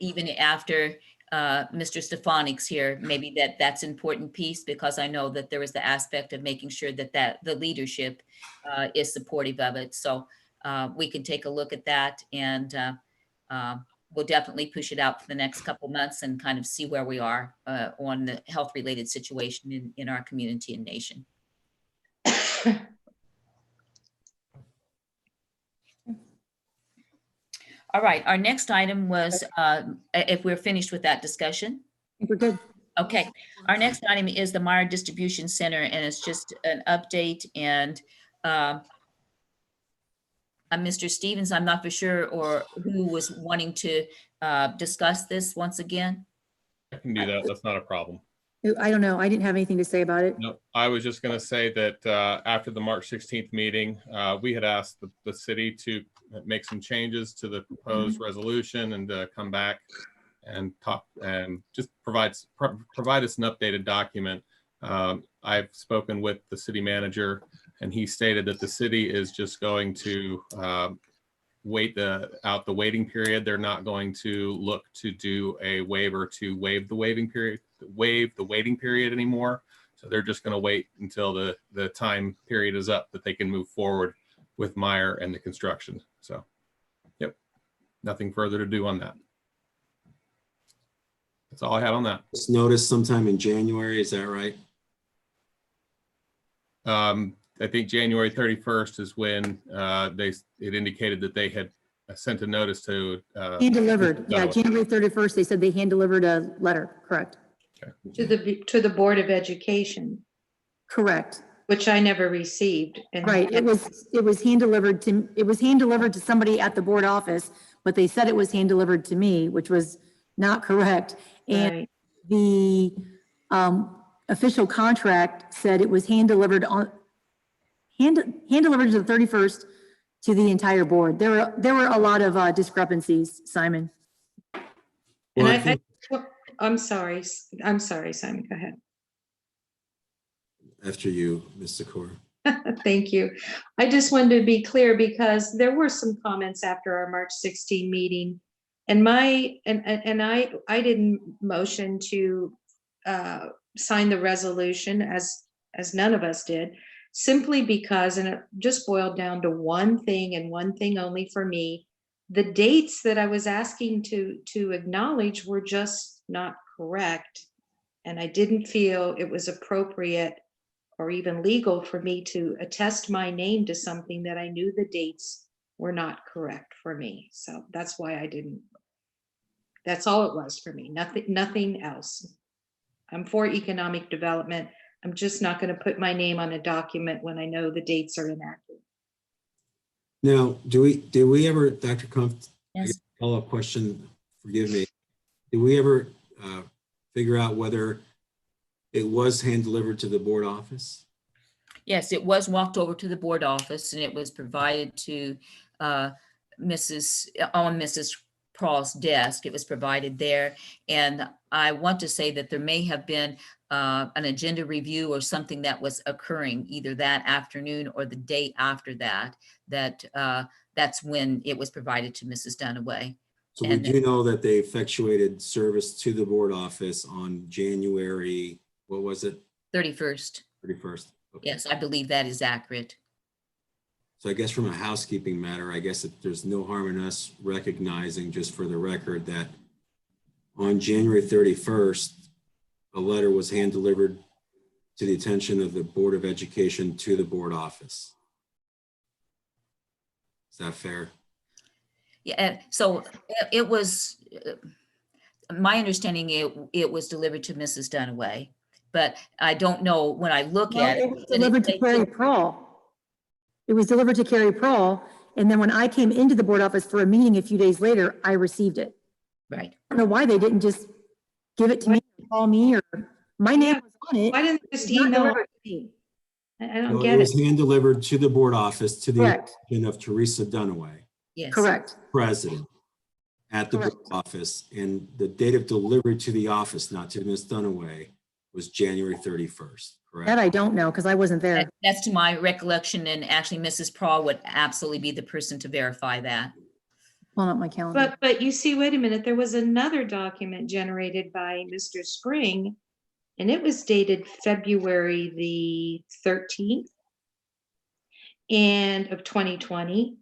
even after Mr. Stefanik's here, maybe that's an important piece, because I know that there is the aspect of making sure that the leadership is supportive of it. So we can take a look at that, and we'll definitely push it out for the next couple months and kind of see where we are on the health related situation in our community and nation. All right, our next item was, if we're finished with that discussion. We're good. Okay, our next item is the Meyer Distribution Center, and it's just an update. And Mr. Stevens, I'm not for sure, or who was wanting to discuss this once again. I can do that. That's not a problem. I don't know. I didn't have anything to say about it. No, I was just going to say that after the March 16th meeting, we had asked the city to make some changes to the proposed resolution and come back and talk and just provide us an updated document. I've spoken with the city manager, and he stated that the city is just going to wait out the waiting period. They're not going to look to do a waiver to waive the waiting period anymore. So they're just going to wait until the time period is up that they can move forward with Meyer and the construction. So, yep, nothing further to do on that. That's all I have on that. It's noticed sometime in January, is that right? I think January 31st is when it indicated that they had sent a notice to Hand delivered. Yeah, January 31st, they said they hand delivered a letter, correct? Okay. To the Board of Education, Correct. which I never received. And Right. It was hand delivered to somebody at the board office, but they said it was hand delivered to me, which was not correct. And Right. the official contract said it was hand delivered to the 31st to the entire board. There were a lot of discrepancies, Simon. And Well, I'm sorry, Simon, go ahead. after you, Ms. Zakor. Thank you. I just wanted to be clear because there were some comments after our March 16 meeting, and I didn't motion to sign the resolution as none of us did, simply because, and it just boiled down to one thing and one thing only for me. The dates that I was asking to acknowledge were just not correct, and I didn't feel it was appropriate or even legal for me to attest my name to something that I knew the dates were not correct for me. So that's why I didn't. That's all it was for me. Nothing else. I'm for economic development. I'm just not going to put my name on a document when I know the dates are inaccurate. Now, did we ever, Dr. Kumpf, Yes. follow-up question, forgive me. Did we ever figure out whether it was hand delivered to the board office? Yes, it was walked over to the board office, and it was provided to Mrs. Paul's desk. It was provided there. And I want to say that there may have been an agenda review or something that was occurring either that afternoon or the day after that, that's when it was provided to Mrs. Dunaway. So we And- do know that they effectuated service to the board office on January, what was it? 31st. 31st. Okay. Yes, I believe that is accurate. So I guess from a housekeeping matter, I guess if there's no harm in us recognizing, just for the record, that on January 31st, a letter was hand delivered to the attention of the Board of Education to the board office. Is that fair? Yeah, and so it was, my understanding, it was delivered to Mrs. Dunaway, but I don't know, when I look Well, at it. it was delivered to Carrie Prawl. It was delivered to Carrie Prawl, and then when I came into the board office for a meeting a few days later, I received it. Right. I don't know why they didn't just give it to me, call me, or my name was on it. Why didn't they just It was not email? delivered to me. I don't No, get it it. was hand delivered to the board office to the Correct, attention of Teresa Dunaway, Yes. correct. president, at the board Correct. office. And the date of delivery to the office, not to Ms. Dunaway, was January 31st, That correct? I don't know, because I wasn't there. That's to my recollection, and actually Mrs. Prawl would absolutely be the person to verify that. Pulling up my calendar. But you see, wait a minute, there was another document generated by Mr. Spring, and it was dated February the 13th and of 2020.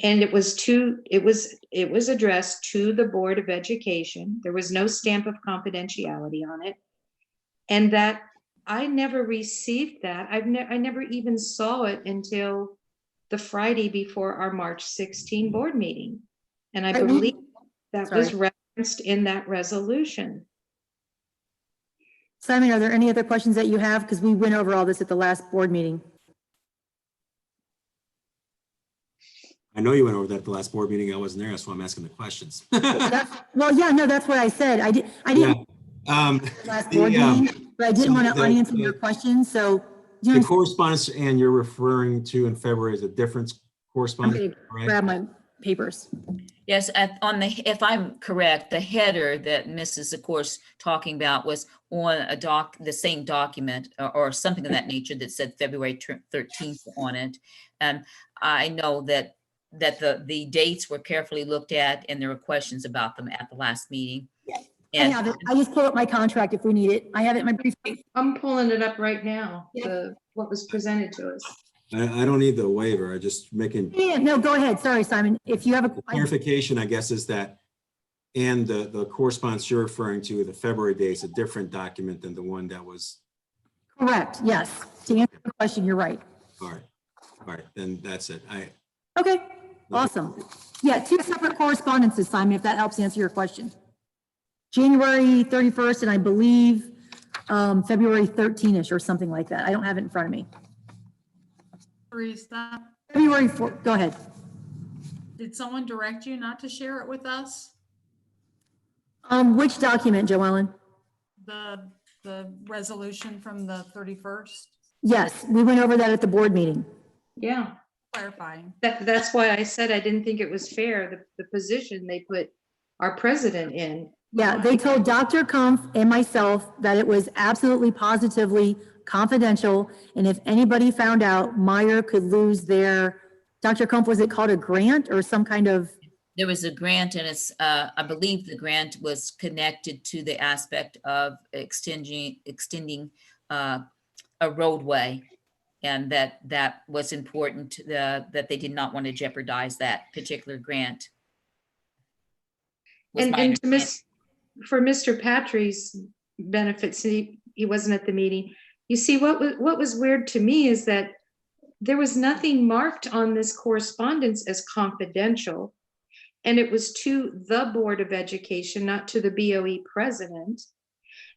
And it was addressed to the Board of Education. There was no stamp of confidentiality on it. And that I never received that. I never even saw it until the Friday before our March 16 board meeting. And I Right, we- believe that was Sorry. referenced in that resolution. Simon, are there any other questions that you have? Because we went over all this at the last board meeting. I know you went over that at the last board meeting. I wasn't there. That's why I'm asking the questions. Well, yeah, no, that's what I said. I didn't last board meeting, but I didn't want to unanswer your questions, so. The correspondence, and you're referring to in February, is a different I'm correspondence, going to right? grab my papers. Yes, if I'm correct, the header that Mrs. of course talking about was on the same document or something of that nature that said February 13th on it. And I know that the dates were carefully looked at and there were questions about them at the last meeting. I have it. I just pull up my contract if we need it. I have it in my briefcase. I'm pulling it up right now, Yeah. what was presented to us. I don't need the waiver. I just making Yeah, no, go ahead. Sorry, Simon. If you have the clarification, I guess, is that, and the correspondence you're referring to, the February date, is a different document than the one that was, correct, yes. To answer the question, you're right. all right, then that's it. Okay, awesome. Yeah, two separate correspondences, Simon, if that helps answer your question. January 31st, and I believe February 13th-ish or something like that. I don't have it in front of me. Teresa, February 4th, go ahead. did someone direct you not to share it with us? Which document, Joellen? The resolution from the 31st? Yes, we went over that at the board meeting. Yeah, Clarifying. that's why I said I didn't think it was fair, the position they put our president in. Yeah, they told Dr. Kumpf and myself that it was absolutely positively confidential, and if anybody found out, Meyer could lose their, Dr. Kumpf, was it called a grant or some kind of? There was a grant and it's, I believe the grant was connected to the aspect of extending a roadway. And that was important, that they did not want to jeopardize that particular grant. Was my And to understanding. for Mr. Patri's benefits, he wasn't at the meeting. You see, what was weird to me is that there was nothing marked on this correspondence as confidential. And it was to the Board of Education, not to the BOE president.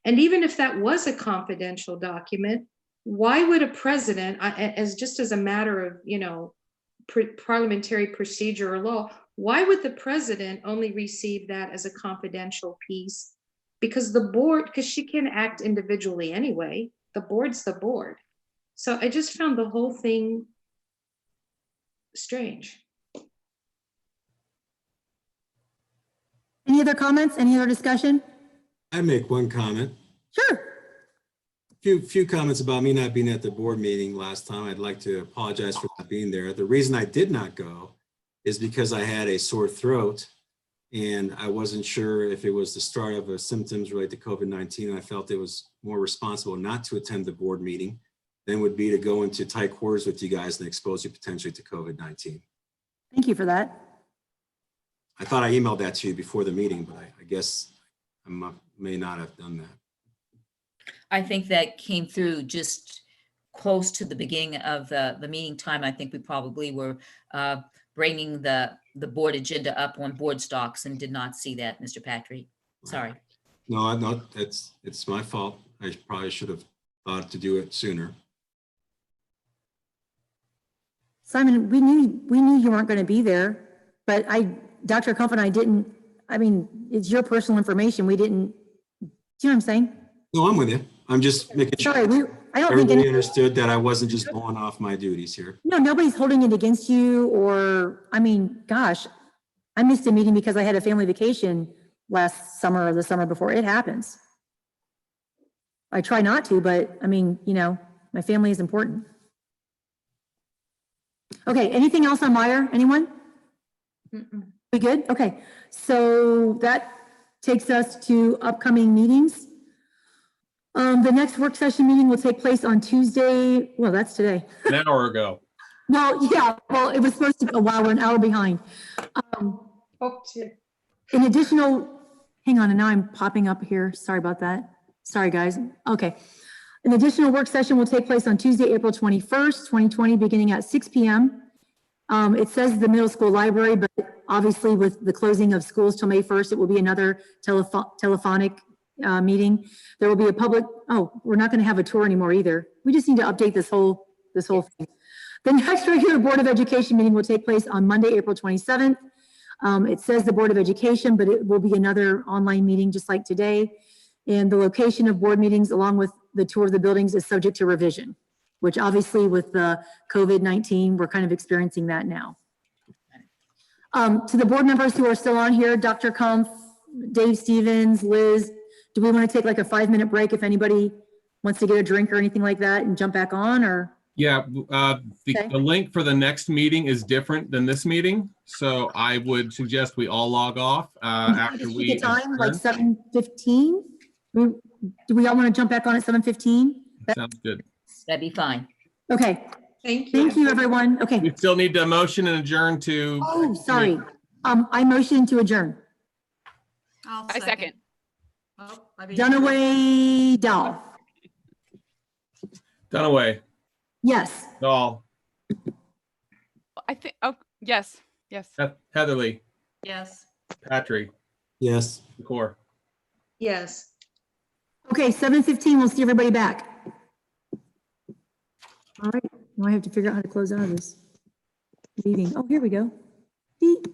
And even if that was a confidential document, why would a president, as a matter of, parliamentary procedure or law, why would the president only receive that as a confidential piece? Because she can act individually anyway. The board's the board. So I just found the whole thing strange. Any other comments? Any other discussion? I make one comment. Sure. Few comments about me not being at the board meeting last time. I'd like to apologize for not being there. The reason I did not go is because I had a sore throat And I wasn't sure if it was the start of a symptoms related to COVID-19. I felt it was more responsible not to attend the board meeting than would be to go into tight quarters with you guys and expose you potentially to COVID-19. Thank you for that. I thought I emailed that to you before the meeting, but I guess I may not have done that. I think that came through just close to the beginning of the meeting time. I think we probably were bringing the board agenda up on board stocks and did not see that, Mr. Patrick. Sorry. No, it's my fault. I probably should have thought to do it sooner. Simon, we knew you weren't going to be there, but Dr. Kumpf and I didn't, I mean, it's your personal information. We didn't, do you know what I'm saying? No, I'm with you. I'm just making sure Sorry, I don't think everybody understood that I wasn't just blowing off my duties here. No, nobody's holding it against you or, I mean, gosh, I missed a meeting because I had a family vacation last summer or the summer before. It happens. I try not to, but I mean, you know, my family is important. Okay, anything else on Meyer? Anyone? We good? Okay, so that takes us to upcoming meetings. The next work session meeting will take place on Tuesday. Well, that's today. An hour ago. Well, yeah, well, it was supposed to be, wow, we're an hour behind. An additional, hang on, and now I'm popping up here. Sorry about that. Sorry, guys. Okay. An additional work session will take place on Tuesday, April 21st, 2020, beginning at 6 p.m. It says the middle school library, but obviously with the closing of schools till May 1st, it will be another telephonic meeting. There will be a public, we're not going to have a tour anymore either. We just need to update this whole thing. The next regular Board of Education meeting will take place on Monday, April 27th. It says the Board of Education, but it will be another online meeting just like today. And the location of board meetings along with the tour of the buildings is subject to revision, which obviously with the COVID-19, we're kind of experiencing that now. To the board members who are still on here, Dr. Kumpf, Dave Stevens, Liz, do we want to take like a 5-minute break if anybody wants to get a drink or anything like that and jump back on, or? Yeah, the link for the next meeting is different than this meeting. So I would suggest we all log off after we Pick a time, like adjourn. 7:15? Do we all want to jump back on at 7:15? Sounds good. That'd be fine. Okay, Thank you. thank you, everyone. Okay. We still need to motion and adjourn to. Oh, sorry. I motion to adjourn. I second. Oh, I mean- Dunaway, Dahl. Dunaway, Yes. Dahl, I think, oh, yes. Heatherly, Yes. Patrick, Yes. Core. Yes. Okay, 7:15, we'll see everybody back. All right, now I have to figure out how to close out of this meeting. Oh, here we go. Beep.